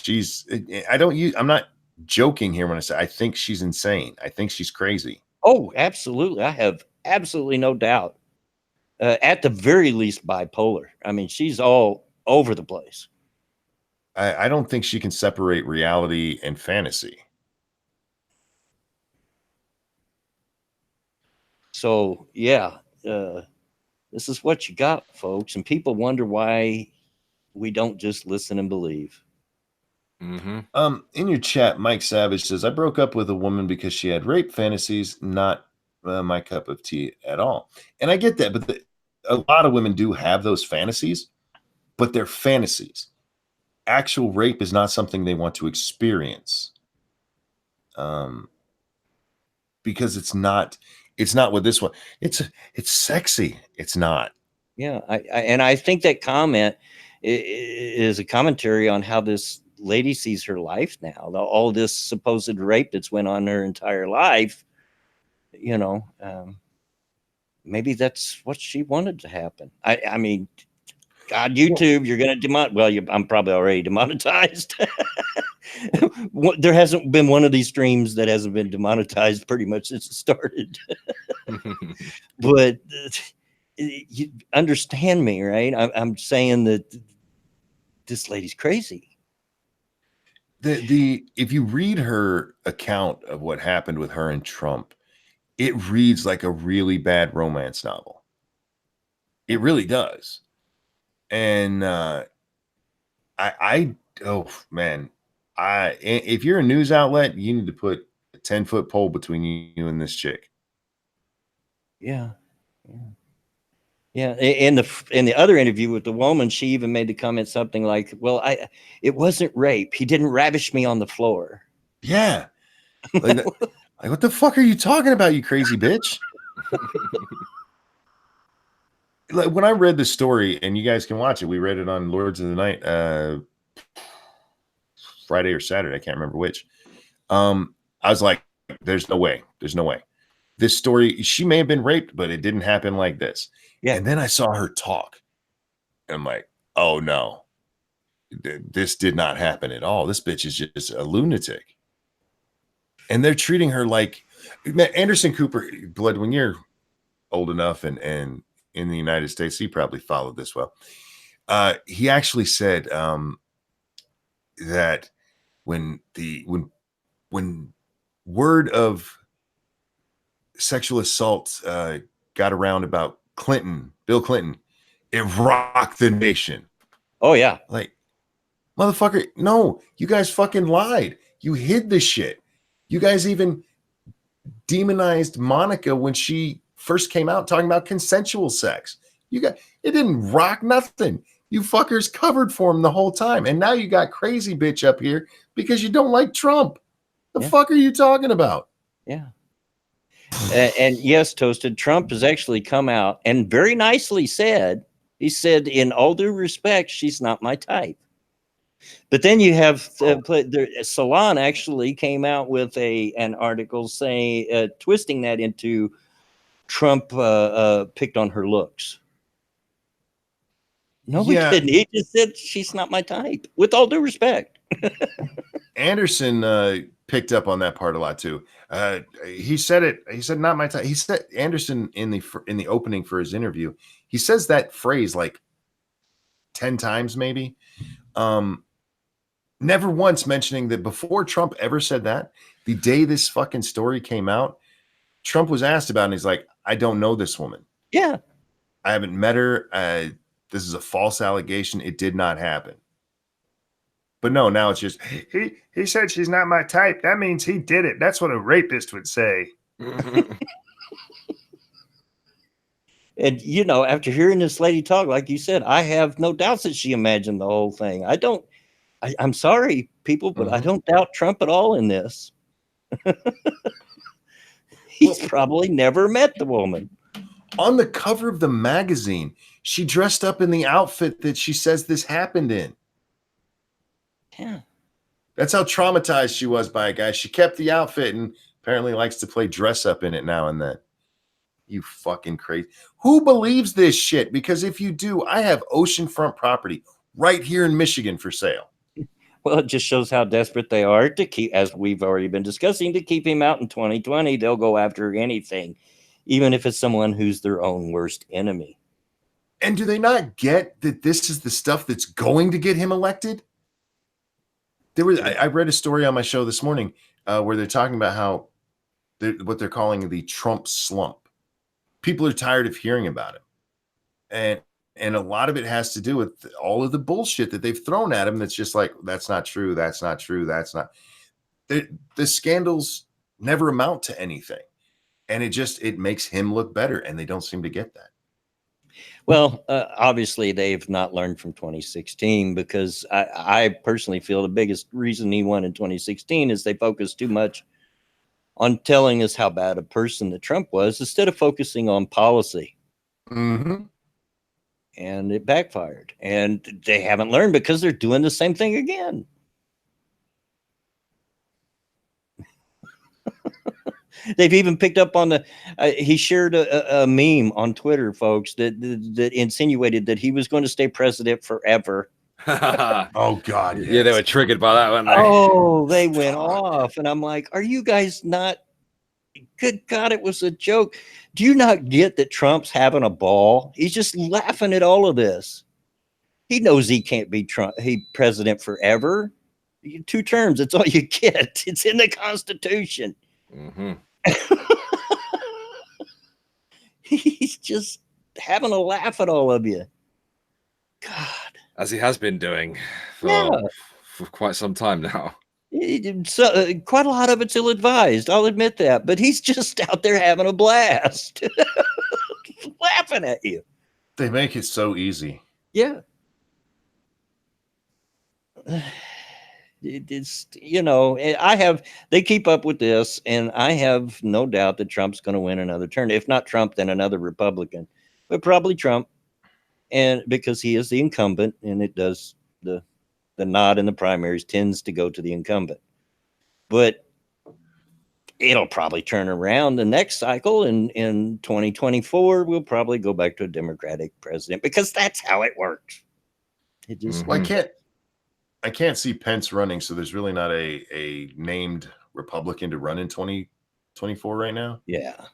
I'm not joking here when I say I think she's insane. I think she's crazy. Oh, absolutely. I have absolutely no doubt. At the very least, bipolar. I mean, she's all over the place. I don't think she can separate reality and fantasy. So, yeah, this is what you got, folks. And people wonder why we don't just listen and believe. In your chat, Mike Savage says, I broke up with a woman because she had rape fantasies, not my cup of tea at all. And I get that, but a lot of women do have those fantasies, but they're fantasies. Actual rape is not something they want to experience. Because it's not with this one. It's sexy. It's not. Yeah. I think that comment is a commentary on how this lady sees her life now. All this supposed rape that's went on her entire life, maybe that's what she wanted to happen. I mean, God, YouTube, you're going to I'm probably already demonetized. There hasn't been one of these streams that hasn't been demonetized pretty much since it started. But you understand me, right? I'm saying that this lady's crazy. If you read her account of what happened with her and Trump, it reads like a really bad romance novel. It really does. And oh man, if you're a news outlet, you need to put a 10-foot pole between you and this chick. Yeah. In the other interview with the woman, she even made the comment something like, "Well, it wasn't rape. He didn't ravish me on the floor." Yeah. Like, what the fuck are you talking about, you crazy bitch? Like, when I read the story, and you guys can watch it, we read it on Lords of the Night, Friday or Saturday, I can't remember which. I was like, there's no way. There's no way. This story, she may have been raped, but it didn't happen like this. Yeah. And then I saw her talk. And I'm like, oh no, this did not happen at all. This bitch is just a lunatic. And they're treating her like Anderson Cooper, Blood, when you're old enough and in the United States, he probably followed this well. He actually said that when word of sexual assault got around about Bill Clinton, it rocked the nation. Oh yeah. Like, motherfucker, no, you guys fucking lied. You hid the shit. You guys even demonized Monica when she first came out talking about consensual sex. It didn't rock nothing. You fuckers covered for him the whole time. And now you got crazy bitch up here because you don't like Trump. The fuck are you talking about? Yeah. And yes, Toasted, Trump has actually come out and very nicely said, he said, in all due respect, she's not my type. But then you have Salon actually came out with an article saying, twisting that into Trump picked on her looks. No, he didn't. He just said she's not my type, with all due respect. Anderson picked up on that part a lot too. He said it. He said, "Not my type." He said Anderson in the opening for his interview. He says that phrase like 10 times, maybe. Never once mentioning that before Trump ever said that. The day this fucking story came out, Trump was asked about it, and he's like, "I don't know this woman. Yeah, I haven't met her. This is a false allegation. It did not happen." But no, now it's just he said she's not my type. That means he did it. That's what a rapist would say. And you know, after hearing this lady talk, like you said, I have no doubts that she imagined the whole thing. I'm sorry, people, but I don't doubt Trump at all in this. He's probably never met the woman. On the cover of the magazine, she dressed up in the outfit that she says this happened in. Yeah. That's how traumatized she was by a guy. She kept the outfit and apparently likes to play dress up in it now and then. You fucking crazy. Who believes this shit? Because if you do, I have oceanfront property right here in Michigan for sale. Well, it just shows how desperate they are to keep, as we've already been discussing, to keep him out in 2020. They'll go after anything, even if it's someone who's their own worst enemy. And do they not get that this is the stuff that's going to get him elected? I read a story on my show this morning where they're talking about how what they're calling the Trump slump. People are tired of hearing about him. And a lot of it has to do with all of the bullshit that they've thrown at him. That's just like, that's not true. That's not true. That's not. The scandals never amount to anything. And it makes him look better. And they don't seem to get that. Well, obviously, they've not learned from 2016 because I personally feel the biggest reason he won in 2016 is they focused too much on telling us how bad a person that Trump was instead of focusing on policy. Mm-hmm. And it backfired. And they haven't learned because they're doing the same thing again. They've even picked up on he shared a meme on Twitter, folks, that insinuated that he was going to stay president forever. Oh, God. Yes. Yeah, they were triggered by that, weren't they? Oh, they went off. And I'm like, are you guys not? Good God, it was a joke. Do you not get that Trump's having a ball? He's just laughing at all of this. He knows he can't be president forever. 2 terms, that's all you get. It's in the Constitution. Mm-hmm. He's just having a laugh at all of you. God. As he has been doing for quite some time now. Quite a lot of it's ill-advised. I'll admit that, but he's just out there having a blast, laughing at you. They make it so easy. Yeah. It's, you know, they keep up with this, and I have no doubt that Trump's going to win another turn. If not Trump, then another Republican, but probably Trump. And because he is the incumbent, and it does the nod in the primaries tends to go to the incumbent. But it'll probably turn around the next cycle, and in 2024 we'll probably go back to a Democratic president, because that's how it works. It just Well, I can't see Pence running, so there's really not a named Republican to run in 2024 right now. yeah.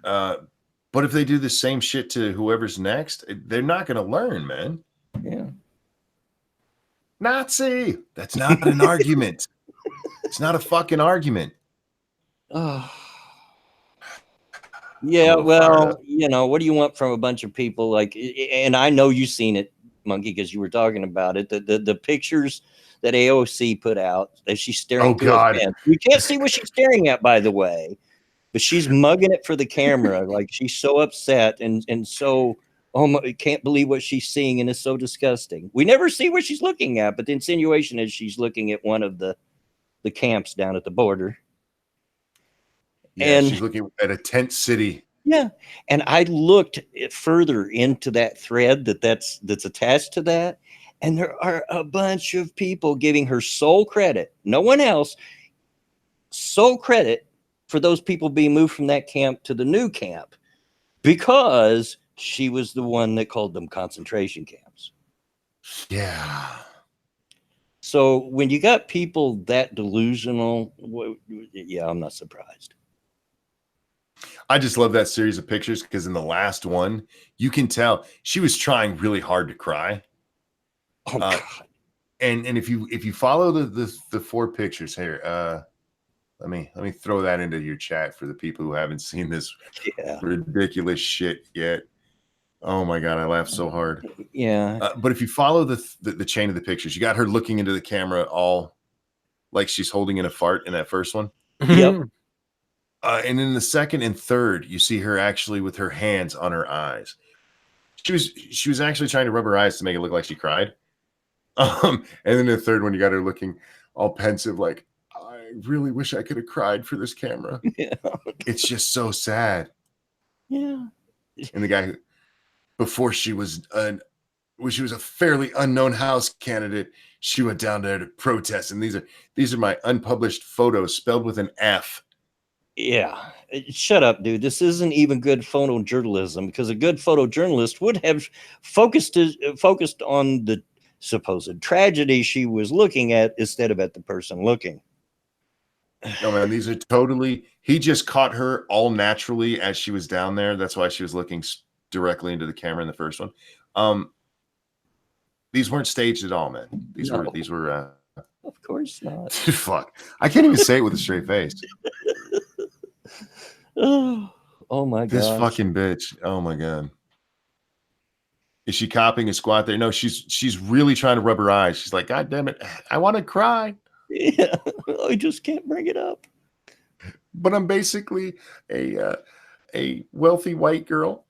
But if they do the same shit to whoever's next, they're not going to learn, man. Yeah. Nazi. That's not an argument. It's not a fucking argument. Oh. Yeah, well, you know, what do you want from a bunch of people like, and I know you've seen it, Monkey, because you were talking about it, the pictures that AOC put out as she's staring through a fence. We can't see what she's staring at, by the way, but she's mugging it for the camera. Like, she's so upset and so, oh my, can't believe what she's seeing, and it's so disgusting. We never see what she's looking at, but the insinuation is she's looking at one of the camps down at the border. Yeah, and she's looking at a tent city. Yeah, and I looked further into that thread that's attached to that, and there are a bunch of people giving her sole credit, no one else, sole credit for those people being moved from that camp to the new camp, because she was the one that called them concentration camps. Yeah. So when you got people that delusional, yeah, I'm not surprised. I just love that series of pictures, because in the last one, you can tell she was trying really hard to cry. Oh, God. And if you follow the 4 pictures here, let me throw that into your chat for the people who haven't seen this ridiculous shit yet. Oh my God, I laughed so hard. Yeah. But if you follow the chain of the pictures, you got her looking into the camera all like she's holding in a fart in that first one. Yep. And in the second and third, you see her actually with her hands on her eyes. She was actually trying to rub her eyes to make it look like she cried. And then the third one, you got her looking all pensive, like, I really wish I could have cried for this camera. Yeah. It's just so sad. Yeah. And the guy who, before she was a fairly unknown House candidate, she went down there to protest. And these are my unpublished photos spelled with an F. Yeah, shut up, dude. This isn't even good photojournalism, because a good photojournalist would have focused on the supposed tragedy she was looking at instead of at the person looking. No, man, these are totally, he just caught her all naturally as she was down there. That's why she was looking directly into the camera in the first one. These weren't staged at all, man. These were of course not. Fuck. I can't even say it with a straight face. Oh my God. This fucking bitch. Oh my God. Is she copying a squat there? No, she's really trying to rub her eyes. She's like, God damn it, I want to cry. Yeah, I just can't bring it up. But I'm basically a wealthy white girl.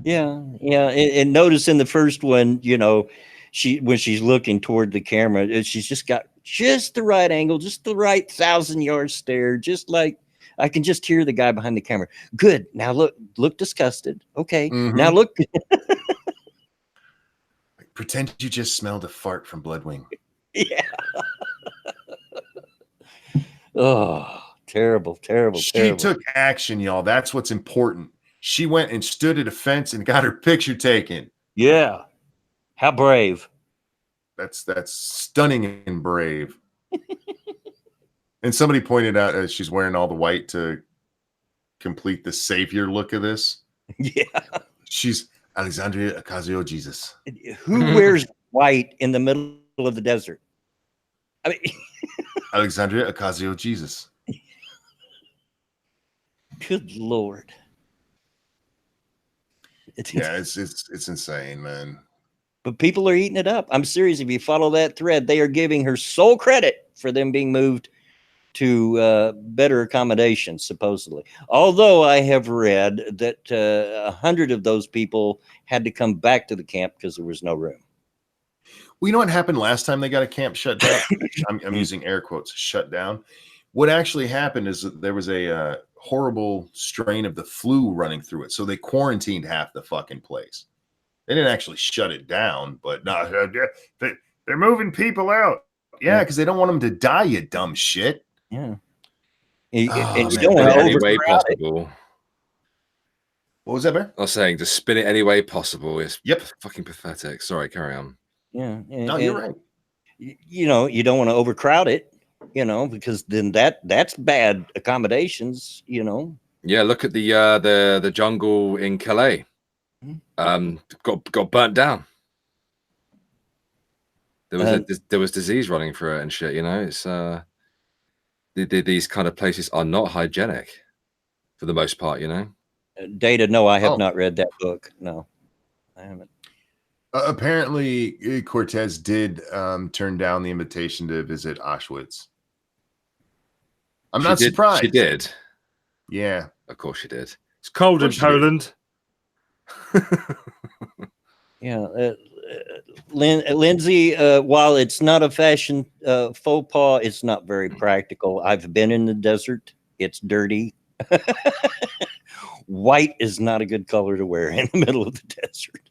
Yeah. And notice in the first one, you know, when she's looking toward the camera, she's just got just the right angle, just the right 1,000-yard stare, just like I can just hear the guy behind the camera. Good. Now look disgusted. Okay. Mm-hmm. Now look. Pretend you just smelled a fart from Bloodwing. Yeah. Oh, terrible. She took action, y'all. That's what's important. She went and stood at a fence and got her picture taken. Yeah. How brave. That's stunning and brave. And somebody pointed out she's wearing all the white to complete the savior look of this. Yeah. She's Alexandria Ocasio-Jesus. Who wears white in the middle of the desert? I mean, Alexandria Ocasio-Jesus. Good Lord. Yeah, it's insane, man. But people are eating it up. I'm serious. If you follow that thread, they are giving her sole credit for them being moved to better accommodations, supposedly. Although I have read that 100 of those people had to come back to the camp because there was no room. Well, you know what happened last time they got a camp shut down? I'm using air quotes, shut down. What actually happened is that there was a horrible strain of the flu running through it. So they quarantined half the fucking place. They didn't actually shut it down, but no, they're moving people out. Yeah, because they don't want them to die, you dumb shit. Yeah. Oh, And you man. don't want to any way overcrowd it. possible. What was that, Bear? I was saying to spin it any way possible is Yep. fucking pathetic. Sorry, carry on. Yeah. No, you're right. You know, you don't want to overcrowd it, you know, because then that's bad accommodations, you know. Yeah, look at the jungle in Calais. Got burnt down. There was disease running through it and shit. You know, it's these kind of places are not hygienic for the most part. You know. Data, no, I have not read that book. No, I haven't. Apparently, Cortez did turn down the invitation to visit Auschwitz. I'm not surprised. She did. Yeah. Of course she did. It's cold in Poland. Yeah. Lindsay, while it's not a fashion faux pas, it's not very practical. I've been in the desert. It's dirty. White is not a good color to wear in the middle of the desert.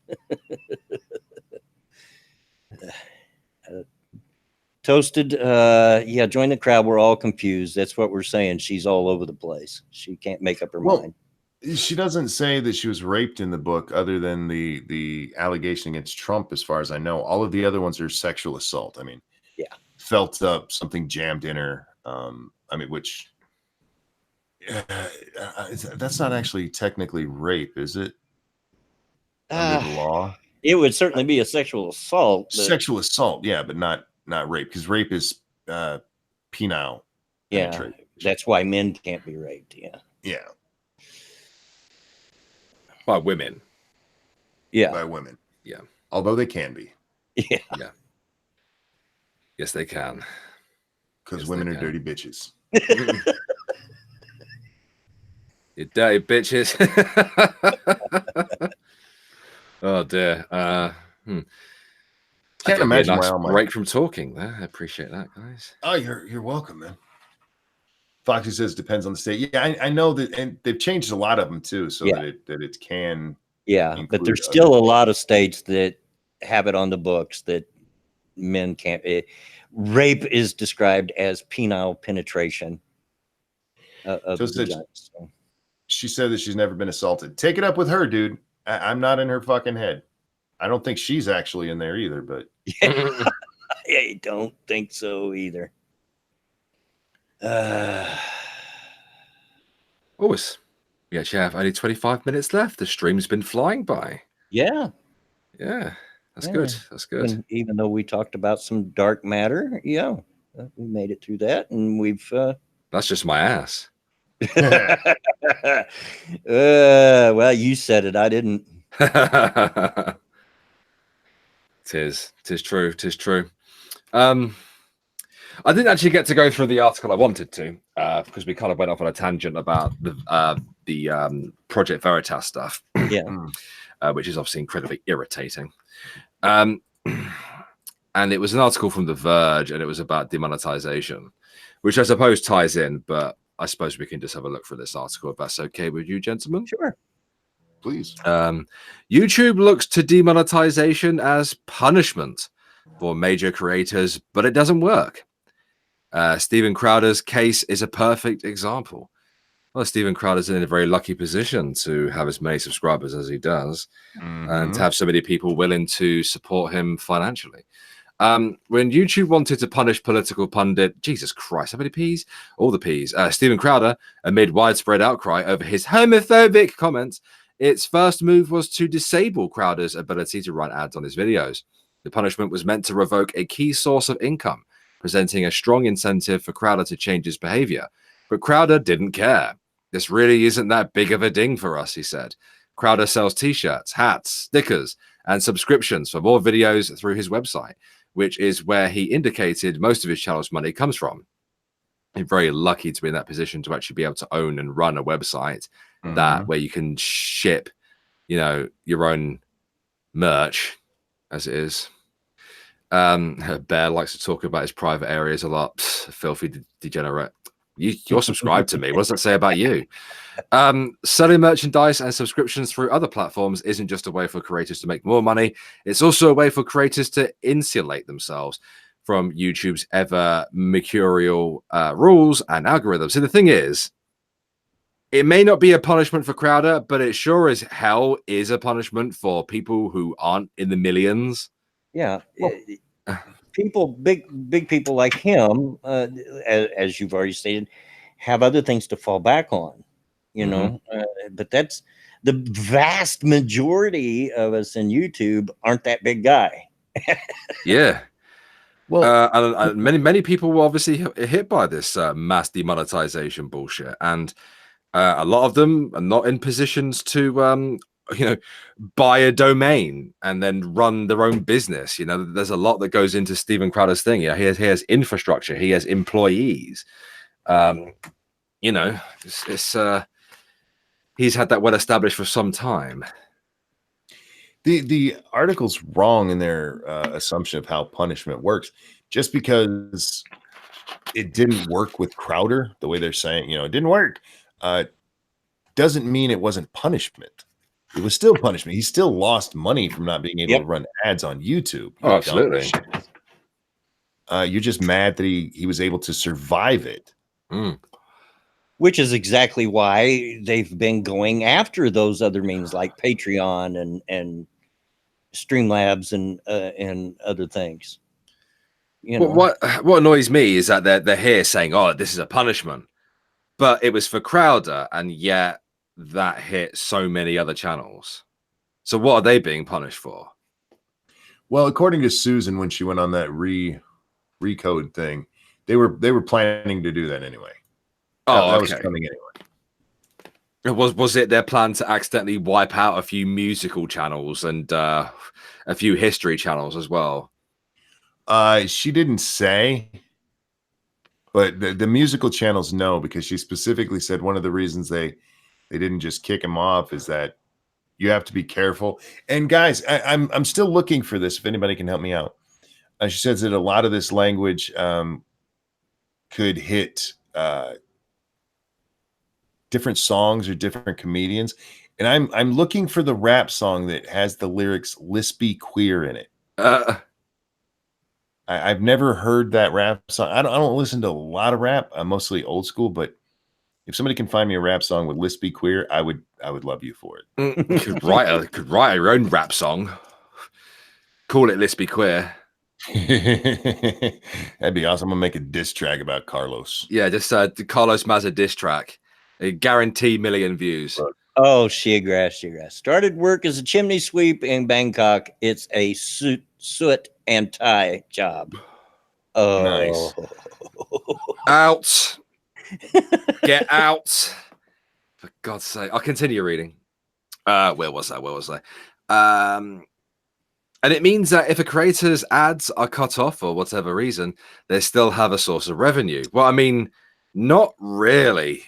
Toasted, yeah, join the crowd. We're all confused. That's what we're saying. She's all over the place. She can't make up her mind. She doesn't say that she was raped in the book, other than the allegation against Trump, as far as I know. All of the other ones are sexual assault. I mean, yeah, felt up, something jammed in her. I mean, which that's not actually technically rape, is it? Under the law, it would certainly be a sexual assault. Sexual assault, yeah, but not rape, because rape is penile. Yeah, that's why men can't be raped. Yeah, yeah. By women. Yeah. By women. Yeah. Although they can be. Yeah. Yeah. Yes, they can. Because women are dirty bitches. You dirty bitches. Oh dear. Can't imagine why break from talking there. I appreciate that, guys. Oh, you're welcome, man. Foxy says depends on the state. Yeah, I know that, and they've changed a lot of them too, so that it can. Yeah, but there's still a lot of states that have it on the books that men can't. Rape is described as penile penetration of the vagina. So. She said that she's never been assaulted. Take it up with her, dude. I'm not in her fucking head. I don't think she's actually in there either, but I don't think so either. Always. We actually have only 25 minutes left. The stream's been flying by. Yeah. Yeah. That's good. That's good. Even though we talked about some dark matter, yeah, we made it through that, and we've. That's just my ass. Well, you said it. I didn't. Tis true. Tis true. I didn't actually get to go through the article I wanted to because we kind of went off on a tangent about the Project Veritas stuff. Yeah. Which is obviously incredibly irritating. And it was an article from The Verge, and it was about demonetization, which I suppose ties in, but I suppose we can just have a look for this article if that's okay with you, gentlemen. Sure. Please. YouTube looks to demonetization as punishment for major creators, but it doesn't work. Steven Crowder's case is a perfect example. Well, Steven Crowder's in a very lucky position to have as many subscribers as he does, and to have so many people willing to support him financially. When YouTube wanted to punish political pundit, Jesus Christ, how many P's? All the P's. Steven Crowder, amid widespread outcry over his homophobic comments, its first move was to disable Crowder's ability to run ads on his videos. The punishment was meant to revoke a key source of income, presenting a strong incentive for Crowder to change his behavior. But Crowder didn't care. This really isn't that big of a ding for us, he said. Crowder sells t-shirts, hats, stickers, and subscriptions for more videos through his website, which is where he indicated most of his channel's money comes from. He's very lucky to be in that position to actually be able to own and run a website that where you can ship, you know, your own merch as it is. Bear likes to talk about his private areas a lot. Psst, filthy degenerate. You're subscribed to me. What does that say about you? Selling merchandise and subscriptions through other platforms isn't just a way for creators to make more money. It's also a way for creators to insulate themselves from YouTube's ever mercurial rules and algorithms. So the thing is, it may not be a punishment for Crowder, but it sure as hell is a punishment for people who aren't in the millions. Yeah. Well, people, big people like him, as you've already stated, have other things to fall back on, you know. But that's the vast majority of us in YouTube aren't that big guy. Yeah. Well, and many people were obviously hit by this mass demonetization bullshit, and a lot of them are not in positions to you know, buy a domain and then run their own business. You know, there's a lot that goes into Steven Crowder's thing. Yeah, he has infrastructure, he has employees. You know, it's he's had that well established for some time. the article's wrong in their assumption of how punishment works. Just because it didn't work with Crowder, the way they're saying, you know, it didn't work, doesn't mean it wasn't punishment. It was still punishment. He still lost money from not being able to run ads on YouTube. Oh, absolutely. You're just mad that he was able to survive it. Which is exactly why they've been going after those other means like Patreon and Streamlabs and other things. You know, what annoys me is that they're here saying, "Oh, this is a punishment," but it was for Crowder, and yet that hit so many other channels. So what are they being punished for? Well, according to Susan, when she went on that recode thing, they were planning to do that anyway. Oh, that okay. was coming anyway. Was it their plan to accidentally wipe out a few musical channels and a few history channels as well? She didn't say, but the musical channels know, because she specifically said one of the reasons they didn't just kick him off is that you have to be careful. And guys, I'm still looking for this. If anybody can help me out, she says that a lot of this language could hit different songs or different comedians, and I'm looking for the rap song that has the lyrics "lispy queer" in it. I've never heard that rap song. I don't listen to a lot of rap. I'm mostly old school, but if somebody can find me a rap song with lispy queer, I would love you for it. Could write your own rap song. Call it Lispy Queer. That'd be awesome. I'm gonna make a diss track about Carlos. Yeah, just the Carlos Mazza diss track. A guarantee million views. Oh, Sheargrass. Started work as a chimney sweep in Bangkok. It's a soot and tie job. Oh, Nice. Out. Get out. For God's sake. I'll continue reading. Where was I? And it means that if a creator's ads are cut off for whatever reason, they still have a source of revenue. Well, I mean, not really.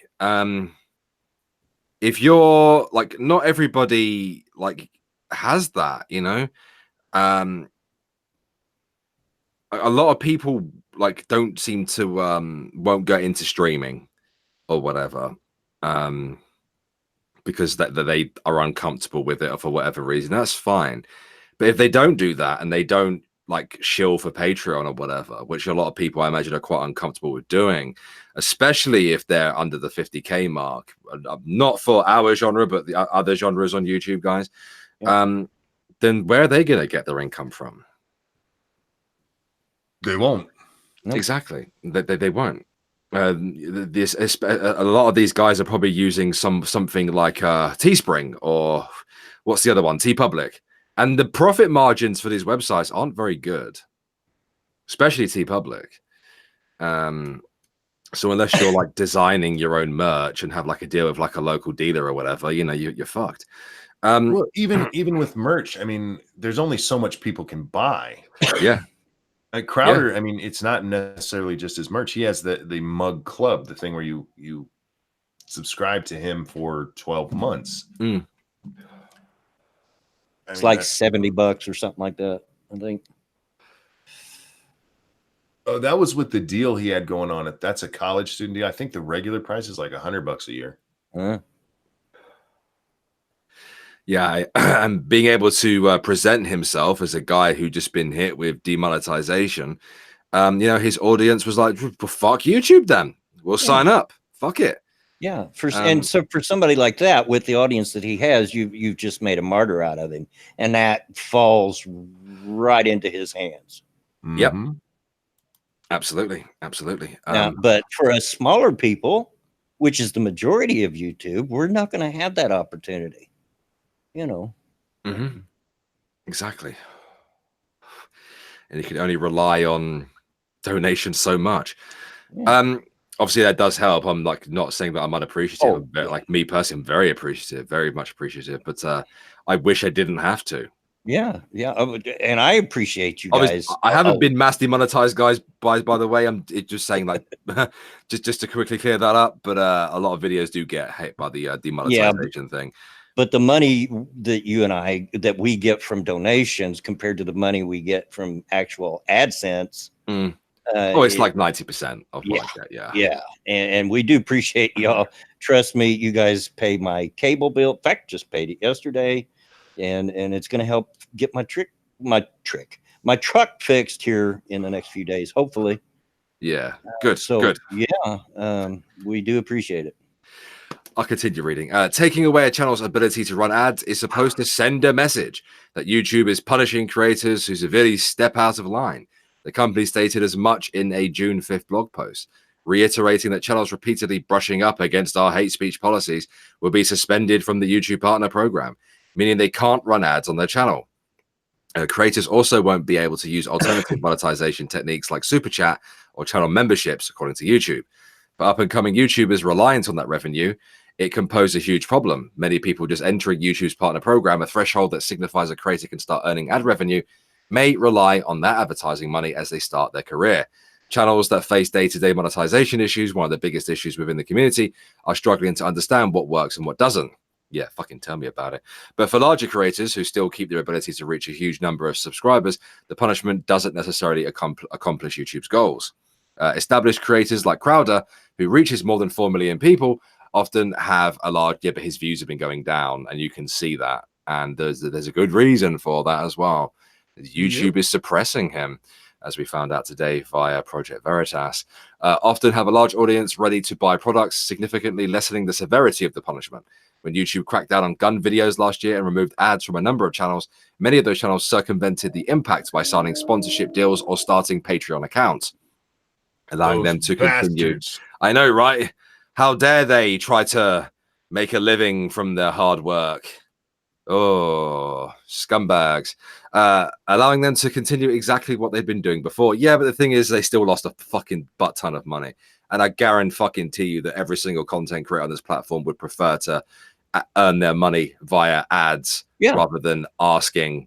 If you're like, not everybody like has that, you know. A lot of people like don't seem to won't go into streaming or whatever because they are uncomfortable with it or for whatever reason. That's fine. But if they don't do that and they don't like shill for Patreon or whatever, which a lot of people I imagine are quite uncomfortable with doing, especially if they're under the 50K mark, not for our genre, but the other genres on YouTube, guys, then where are they going to get their income from? They won't. Nope. Exactly. They won't. A lot of these guys are probably using something like Teespring or what's the other one? TeePublic. And the profit margins for these websites aren't very good, especially TeePublic. So unless you're like designing your own merch and have like a deal with like a local dealer or whatever, you know, you're fucked. Well, even with merch, I mean, there's only so much people can buy. Yeah. Like Crowder, I mean, it's not necessarily just his merch. He has the mug club, the thing where you subscribe to him for 12 months. Mm. It's like $70 or something like that, I think. Oh, that was with the deal he had going on. That's a college student deal. I think the regular price is like $100 a year. Yeah, and being able to present himself as a guy who just been hit with demonetization, his audience was like, well, "Fuck YouTube, then we'll sign up. Fuck it." Yeah, and so for somebody like that, with the audience that he has, you've just made a martyr out of him, and that falls right into his hands. Yep, absolutely. But for us smaller people, which is the majority of YouTube, we're not going to have that opportunity. Exactly, and you can only rely on donations so much. Obviously that does help. I'm like not saying that I'm unappreciative, but like me personally, I'm very appreciative, very much appreciative, but I wish I didn't have to. Yeah, and I appreciate you guys. I haven't been mass demonetized, guys, by the way. I'm just saying, like, just to quickly clear that up, but a lot of videos do get hit by the demonetization thing. But the money that we get from donations compared to the money we get from actual AdSense, it's like 90% of what I get. Yeah, and we do appreciate y'all. Trust me, you guys pay my cable bill. In fact, just paid it yesterday, and it's going to help get my truck fixed here in the next few days, hopefully. Yeah, good. Yeah, we do appreciate it. I'll continue reading. Taking away a channel's ability to run ads is supposed to send a message that YouTube is punishing creators who severely step out of line. The company stated as much in a June 5th blog post, reiterating that channels repeatedly brushing up against our hate speech policies will be suspended from the YouTube Partner Program, meaning they can't run ads on their channel. Creators also won't be able to use alternative monetization techniques like Super Chat or channel memberships, according to YouTube. But up-and-coming YouTubers reliant on that revenue, it can pose a huge problem. Many people just entering YouTube's partner program, a threshold that signifies a creator can start earning ad revenue, may rely on that advertising money as they start their career. Channels that face day-to-day monetization issues, one of the biggest issues within the community, are struggling to understand what works and what doesn't. Yeah, fucking tell me about it. But for larger creators who still keep their ability to reach a huge number of subscribers, the punishment doesn't necessarily accomplish YouTube's goals. Established creators like Crowder, who reaches more than 4 million people, often have a large, but his views have been going down, and you can see that. And there's a good reason for that as well. YouTube is suppressing him, as we found out today via Project Veritas. Often have a large audience ready to buy products, significantly lessening the severity of the punishment. When YouTube cracked down on gun videos last year and removed ads from a number of channels, many of those channels circumvented the impact by signing sponsorship deals or starting Patreon accounts, allowing them to continue. I know, right? How dare they try to make a living from their hard work? Oh, scumbags. Allowing them to continue exactly what they've been doing before. Yeah, but the thing is, they still lost a fucking butt ton of money. And I guarantee you that every single content creator on this platform would prefer to earn their money via ads rather than asking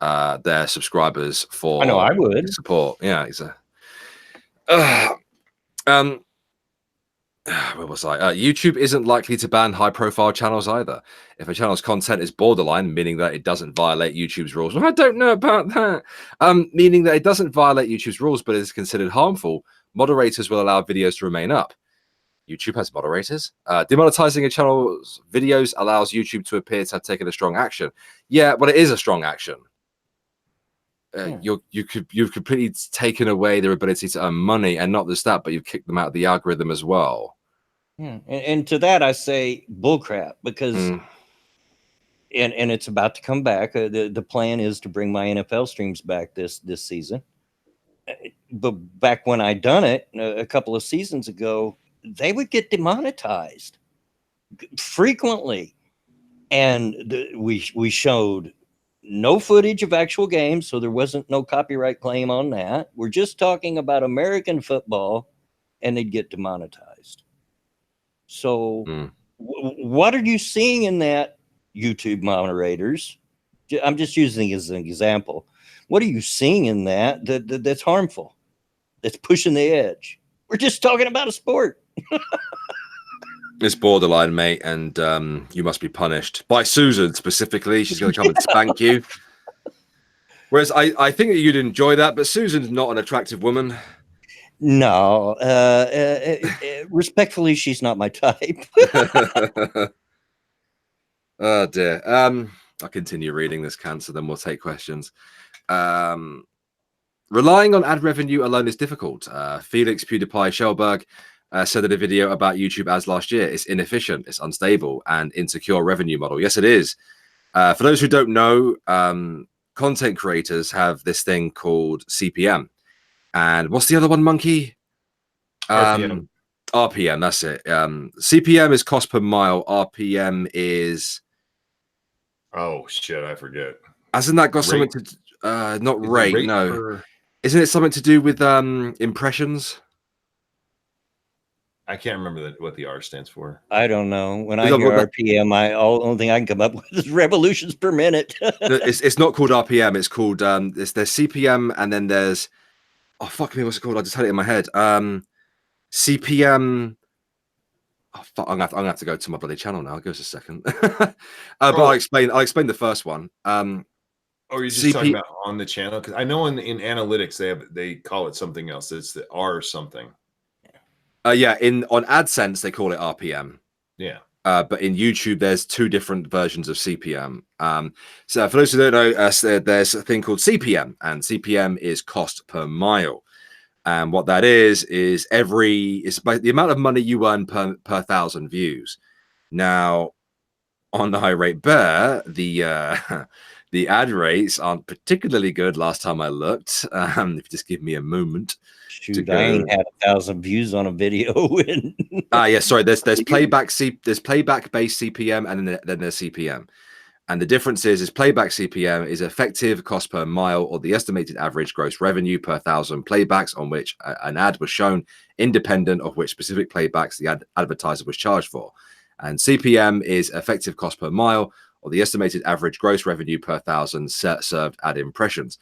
their subscribers for I know I would. support. Yeah, exactly. Where was I? YouTube isn't likely to ban high-profile channels either. If a channel's content is borderline, meaning that it doesn't violate YouTube's rules. Well, I don't know about that. Meaning that it doesn't violate YouTube's rules, but is considered harmful, moderators will allow videos to remain up. YouTube has moderators. Demonetizing a channel's videos allows YouTube to appear to have taken a strong action. Yeah, but it is a strong action. You've completely taken away their ability to earn money, and not just that, but you've kicked them out of the algorithm as well. Yeah, and to that I say bullcrap, because and it's about to come back. The plan is to bring my NFL streams back this season. But back when I done it a couple of seasons ago, they would get demonetized frequently, and we showed no footage of actual games, so there wasn't no copyright claim on that. We're just talking about American football, and they'd get demonetized. So what are you seeing in that YouTube moderators, I'm just using it as an example. What are you seeing in that's harmful? That's pushing the edge. We're just talking about a sport. It's borderline, mate, and you must be punished by Susan specifically. She's going to come and spank you. Whereas I think that you'd enjoy that, but Susan's not an attractive woman. No, respectfully, she's not my type. Oh dear. I'll continue reading this cancer, then we'll take questions. Relying on ad revenue alone is difficult. Felix PewDiePie Schellberg said in a video about YouTube ads last year, it's inefficient, it's unstable, and insecure revenue model. Yes, it is. For those who don't know, content creators have this thing called CPM. And what's the other one, Monkey? RPM. RPM, that's it. CPM is cost per mile. RPM is... Oh, shit, I forget. Hasn't that got Rate. something to... not rate, no. Per... Isn't it something to do with impressions? I can't remember what the R stands for. I don't know. When I hear RPM, only thing I can come up with is revolutions per minute. It's not called RPM. It's called there's CPM, and then there's fuck me, what's it called? I just had it in my head. CPM. Oh, fuck, I'm gonna have to go to my bloody channel now. Give us a second. But I'll explain the first one. Or you're just talking about on the channel? Because I know in analytics they call it something else. It's the R something. Yeah, on AdSense they call it RPM. Yeah. But in YouTube there's two different versions of CPM. So for those who don't know, there's a thing called CPM, and CPM is cost per mile. And what that is it's the amount of money you earn per 1,000 views. Now, on the High Rate Bear, the ad rates aren't particularly good last time I looked. If you just give me a moment. Shoot, I ain't had 1,000 views on a video. Yeah, sorry. There's playback based CPM, and then there's CPM. And the difference is playback CPM is effective cost per mile, or the estimated average gross revenue per 1,000 playbacks on which an ad was shown, independent of which specific playbacks the advertiser was charged for. And CPM is effective cost per mile, or the estimated average gross revenue per 1,000 served ad impressions.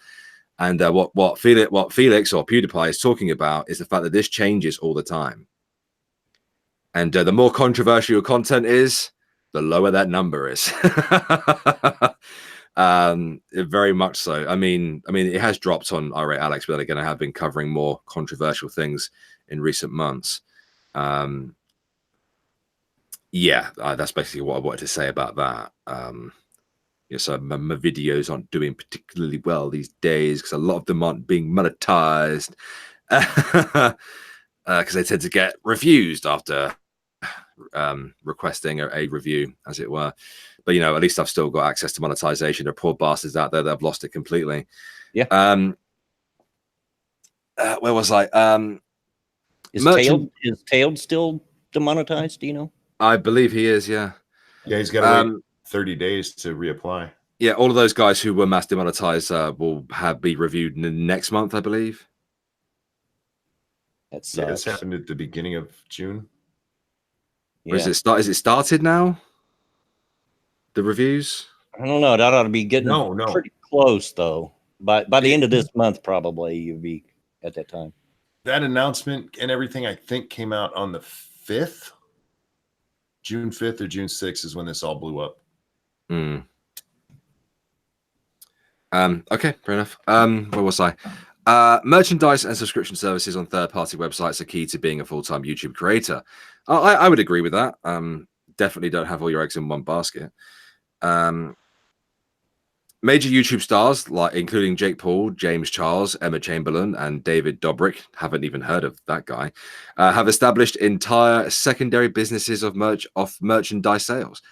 And what Felix or PewDiePie is talking about is the fact that this changes all the time. And the more controversial your content is, the lower that number is. Very much so. I mean, it has dropped on Irate Alex, but again, I have been covering more controversial things in recent months. Yeah, that's basically what I wanted to say about that. So my videos aren't doing particularly well these days because a lot of them aren't being monetized because they tend to get refused after requesting a review, as it were. But at least I've still got access to monetization. There are poor bastards out there that have lost it completely. Yeah. Where was I? Is Tailed still demonetized? Do you know? I believe he is. Yeah. Yeah, he's got to wait 30 days to reapply. Yeah, all of those guys who were mass demonetized will be reviewed next month, I believe. That's this happened at the beginning of June. Yeah. Is it started now? The reviews? I don't know. That ought to be getting pretty close, though. By the end of this month, probably you'll be at that time. That announcement and everything, I think, came out on the 5th. June 5th or June 6th is when this all blew up. Okay, fair enough. Where was I? Merchandise and subscription services on third-party websites are key to being a full-time YouTube creator. I would agree with that. Definitely don't have all your eggs in one basket. Major YouTube stars, including Jake Paul, James Charles, Emma Chamberlain, and David Dobrik, haven't even heard of that guy, have established entire secondary businesses of merchandise sales.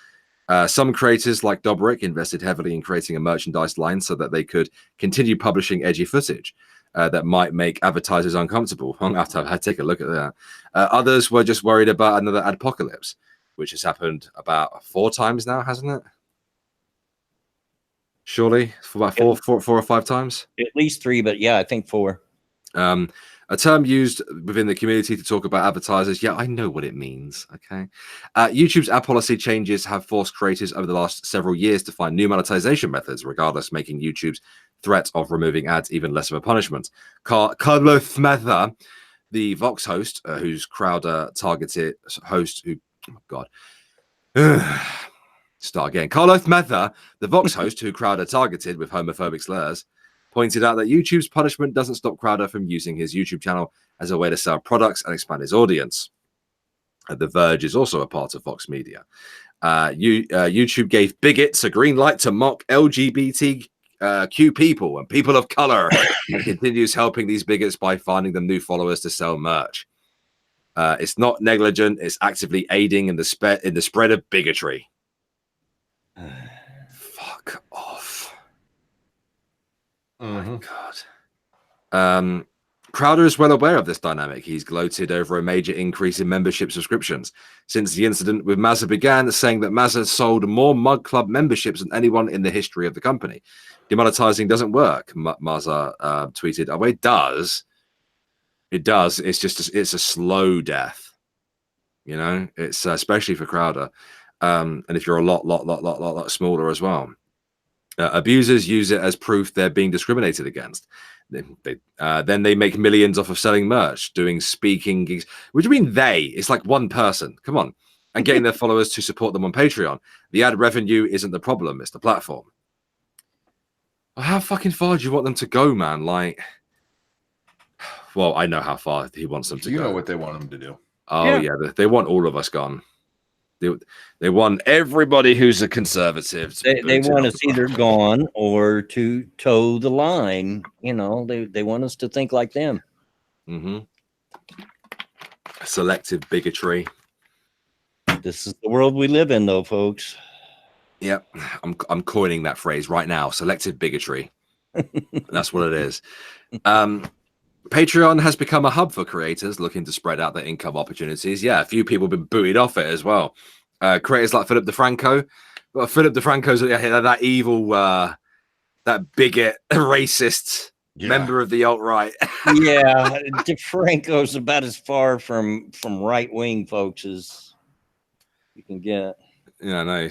Some creators, like Dobrik, invested heavily in creating a merchandise line so that they could continue publishing edgy footage that might make advertisers uncomfortable. I'm going to have to take a look at that. Others were just worried about another adpocalypse, which has happened about 4 times now, hasn't it? Surely, for about 4 or 5 times. At least 3, but yeah, I think 4. a term used within the community to talk about advertisers. Yeah, I know what it means. Okay. YouTube's ad policy changes have forced creators over the last several years to find new monetization methods, regardless, making YouTube's threat of removing ads even less of a punishment. Carlos Meza, the Vox host, whose Crowder targeted host, who, oh my God. Start again. Carlos Meza, the Vox host who Crowder targeted with homophobic slurs, pointed out that YouTube's punishment doesn't stop Crowder from using his YouTube channel as a way to sell products and expand his audience. The Verge is also a part of Vox Media. YouTube gave bigots a green light to mock LGBTQ people and people of color and continues helping these bigots by finding them new followers to sell merch. It's not negligent. It's actively aiding in the spread of bigotry. Fuck off. Mm-hmm. My God. Crowder is well aware of this dynamic. He's gloated over a major increase in membership subscriptions since the incident with Mazza began, saying that Mazza sold more Mug Club memberships than anyone in the history of the company. Demonetizing doesn't work, Mazza tweeted. Oh, it does. It does. It's just it's a slow death. You know, it's especially for Crowder. And if you're a lot smaller as well. Abusers use it as proof they're being discriminated against. Then they make millions off of selling merch, doing speaking gigs. What do you mean they? It's like one person. Come on. And getting their followers to support them on Patreon. The ad revenue isn't the problem. It's the platform. How fucking far do you want them to go, man? Like, well, I know how far he wants them to go. You know what they want them to do. Oh, yeah. They want all of us gone. They want everybody who's a conservative. They want us either gone or to toe the line. You know, they want us to think like them. Mm-hmm. Selective bigotry. This is the world we live in, though, folks. Yep, I'm coining that phrase right now. Selective bigotry. That's what it is. Patreon has become a hub for creators looking to spread out their income opportunities. Yeah, a few people have been booted off it as well. Creators like Philip DeFranco. Well, Philip DeFranco's that evil, that bigot, racist member of the alt-right. Yeah, DeFranco's about as far from right-wing folks as you can get. Yeah, no.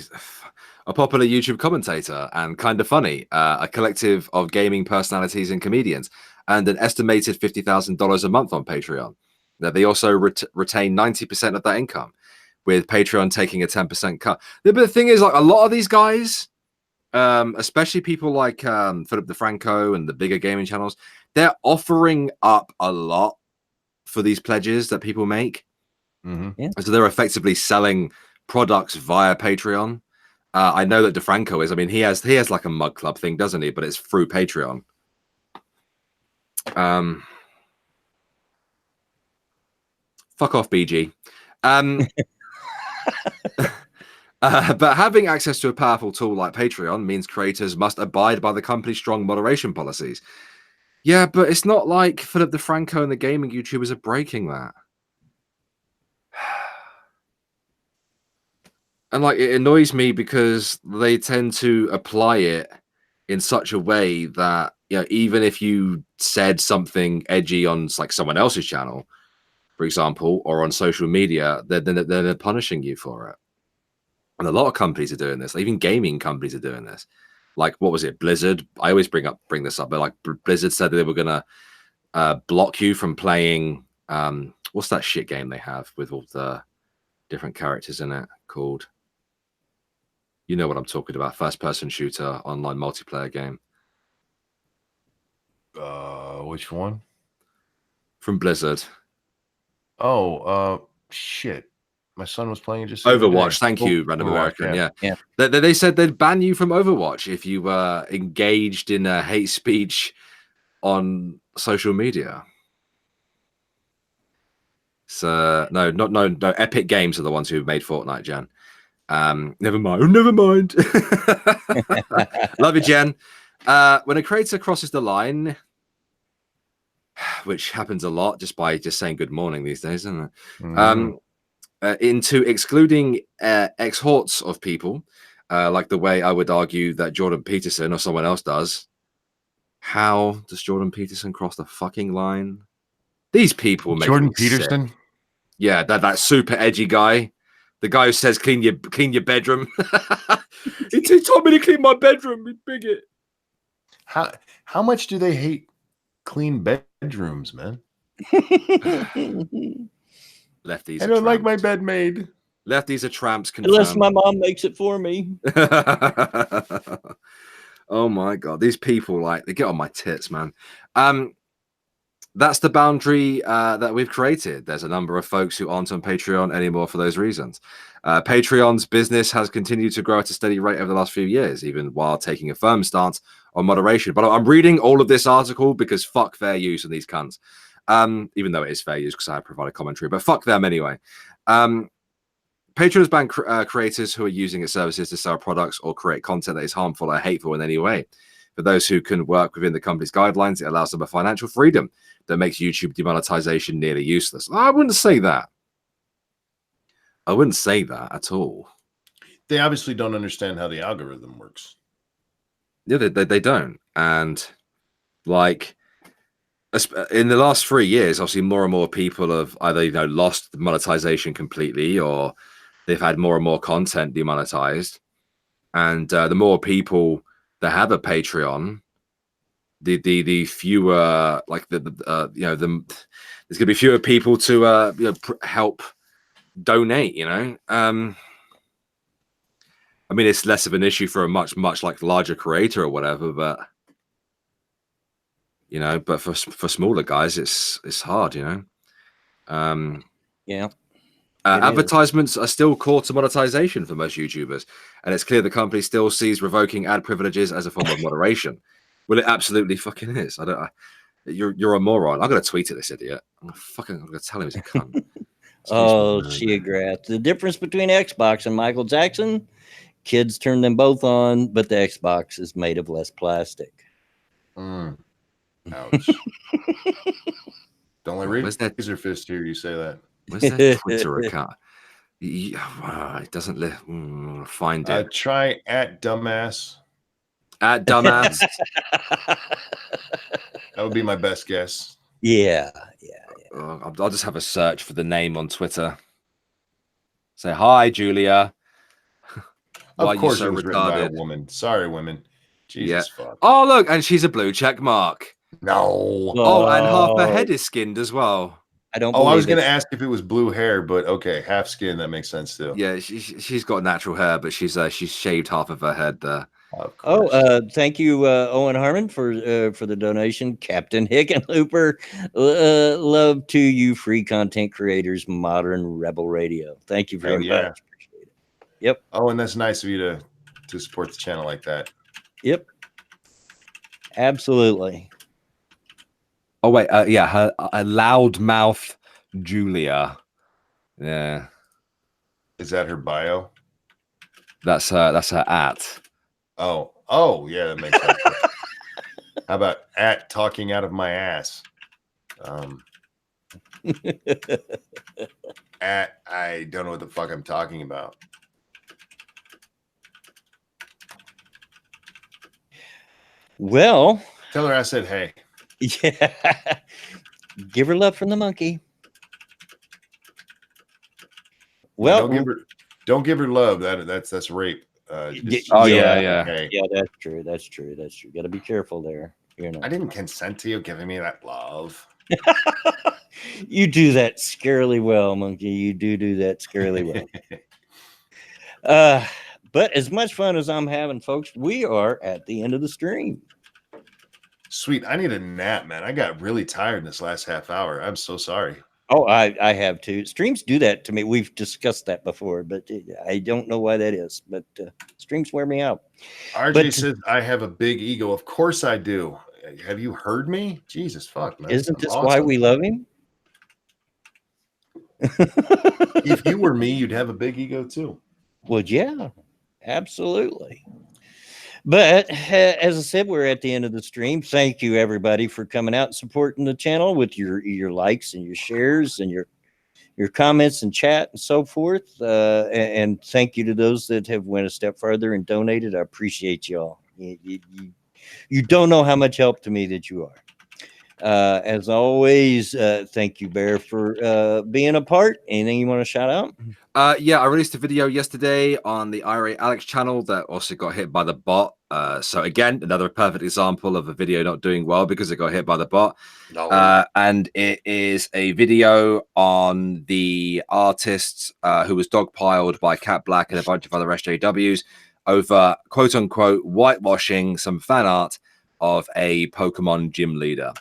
A popular YouTube commentator and kind of funny, a collective of gaming personalities and comedians, and an estimated $50,000 a month on Patreon. Now, they also retain 90% of that income, with Patreon taking a 10% cut. But the thing is, like, a lot of these guys, especially people like Philip DeFranco and the bigger gaming channels, they're offering up a lot for these pledges that people make. Mm-hmm. Yeah. So they're effectively selling products via Patreon. I know that DeFranco is. I mean, he has like a Mug Club thing, doesn't he? But it's through Patreon. Fuck off, BG. But having access to a powerful tool like Patreon means creators must abide by the company's strong moderation policies. Yeah, but it's not like Philip DeFranco and the gaming YouTubers are breaking that. And like, it annoys me because they tend to apply it in such a way that, you know, even if you said something edgy on like someone else's channel, for example, or on social media, they're punishing you for it. And a lot of companies are doing this. Even gaming companies are doing this. Like, what was it? Blizzard. I always bring this up, but like Blizzard said that they were gonna block you from playing. What's that shit game they have with all the different characters in it called? You know what I'm talking about. First-person shooter, online multiplayer game. Which one? From Blizzard. Oh, shit. My son was playing it just Overwatch. Thank you, Random American. Yeah. They said they'd ban you from Overwatch if you were engaged in hate speech on social media. So no. Epic Games are the ones who made Fortnite, Jen. Never mind. Oh, never mind. Love you, Jen. When a creator crosses the line, which happens a lot just by saying good morning these days, isn't it? Mm-hmm. Into excluding exhorts of people, like the way I would argue that Jordan Peterson or someone else does. How does Jordan Peterson cross the fucking line? These people make Jordan me sick. Peterson. Yeah, that super edgy guy. The guy who says clean your bedroom. he told me to clean my bedroom, you bigot. How much do they hate clean bedrooms, man? Lefties I are don't like tramps. my bed made. Lefties are tramps, confirmed. Unless my mom makes it for me. Oh my god, these people, like, they get on my tits, man. That's the boundary that we've created. There's a number of folks who aren't on Patreon anymore for those reasons. Patreon's business has continued to grow at a steady rate over the last few years, even while taking a firm stance on moderation. But I'm reading all of this article because fuck fair use on these cunts. Even though it is fair use because I provide a commentary, but fuck them anyway. Patreon has banned creators who are using its services to sell products or create content that is harmful or hateful in any way. For those who can work within the company's guidelines, it allows them a financial freedom that makes YouTube demonetization nearly useless. I wouldn't say that. I wouldn't say that at all. They obviously don't understand how the algorithm works. Yeah, they don't. And like in the last 3 years, obviously more and more people have either lost monetization completely, or they've had more and more content demonetized. And the more people that have a Patreon, the fewer, like there's going to be fewer people to help donate. I mean, it's less of an issue for a much like larger creator or whatever, but but for smaller guys, it's hard. Yeah. Advertisements are still core to monetization for most YouTubers, and it's clear the company still sees revoking ad privileges as a form of moderation. Well, it absolutely fucking is. You're a moron. I'm gonna tweet at this idiot. I'm gonna tell him he's a cunt. Oh, Geograth. The difference between Xbox and Michael Jackson: kids turn them both on, but the Xbox is made of less plastic. Ouch. Don't let Razor Fist hear you say that. Where's that Twitter account? It doesn't find it. Try at dumbass. At dumbass. That would be my best guess. Yeah. I'll just have a search for the name on Twitter. Say hi, Julia. Of course, it was written by a woman. Sorry, women. Jesus fuck. Oh, look, and she's a blue check mark. No. Oh, and half her head is skinned as well. I don't. I was going to ask if it was blue hair, but okay, half skin, that makes sense too. Yeah, she's got natural hair, but she's shaved half of her head there. Thank you, Owen Harmon, for the donation. Captain Hickenlooper, love to you, free content creators, modern rebel radio. Thank you very much. Appreciate it. Yep. Oh, and that's nice of you to support the channel like that. Yep. Absolutely. Oh wait, her a loudmouth Julia. Yeah. Is that her bio? That's her at. Oh, yeah, that makes sense. How about at talking out of my ass? At I don't know what the fuck I'm talking about. Well, tell her I said hey. Yeah. Give her love from the monkey. Well, don't give her love. That's rape. Yeah. That's true. Got to be careful there. I didn't consent to you giving me that love. You do that scarily well, monkey. You do that scarily well. But as much fun as I'm having, folks, we are at the end of the stream. Sweet. I need a nap, man. I got really tired in this last half hour. I'm so sorry. Oh, I have too. Streams do that to me. We've discussed that before, but I don't know why that is. But streams wear me out. RJ says I have a big ego. Of course I do. Have you heard me? Jesus fuck, man. Isn't this awesome. Why we love him? If you were me, you'd have a big ego too. Well, yeah, absolutely. But as I said, we're at the end of the stream. Thank you, everybody, for coming out and supporting the channel with your likes and your shares and your comments and chat and so forth. And thank you to those that have went a step further and donated. I appreciate y'all. You don't know how much help to me that you are. As always, thank you, Bear, for being a part. Anything you want to shout out? Yeah, I released a video yesterday on the IRA Alex channel that also got hit by the bot. So again, another perfect example of a video not doing well because it got hit by the bot. And it is a video on the artist who was dogpiled by Cat Black and a bunch of other SJWs over quote unquote whitewashing some fan art of a Pokemon gym leader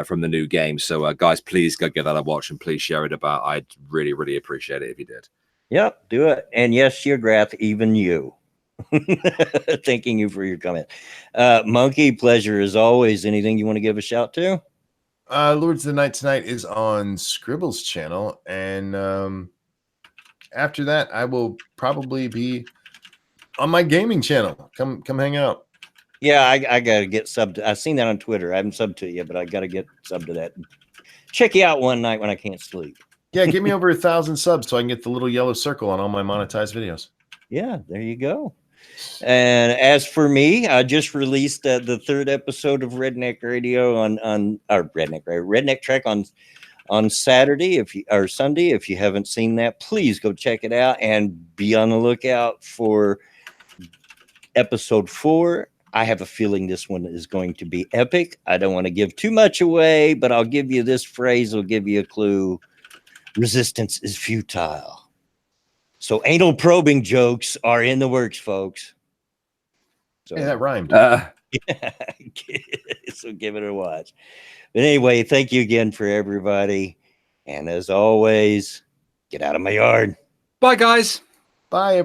from the new game. So guys, please go give that a watch and please share it about. I'd really, really appreciate it if you did. Yep, do it. And yes, your graph, even you. Thanking you for your comment. Monkey, pleasure as always. Anything you want to give a shout to? Lords of the Night tonight is on Scribble's channel, and after that, I will probably be on my gaming channel. Come hang out. Yeah, I gotta get subbed. I've seen that on Twitter. I haven't subbed to it yet, but I gotta get subbed to that. Check you out one night when I can't sleep. Yeah, get me over 1,000 subs so I can get the little yellow circle on all my monetized videos. Yeah, there you go. And as for me, I just released the 3rd episode of Redneck Radio on Redneck Trek on Saturday, or Sunday. If you haven't seen that, please go check it out and be on the lookout for episode 4. I have a feeling this one is going to be epic. I don't want to give too much away, but I'll give you this phrase. Will give you a clue. Resistance is futile. So anal probing jokes are in the works, folks. So Hey, that rhymed. yeah, so give it a watch. But anyway, thank you again for everybody. And as always, get out of my yard. Bye, guys. Bye.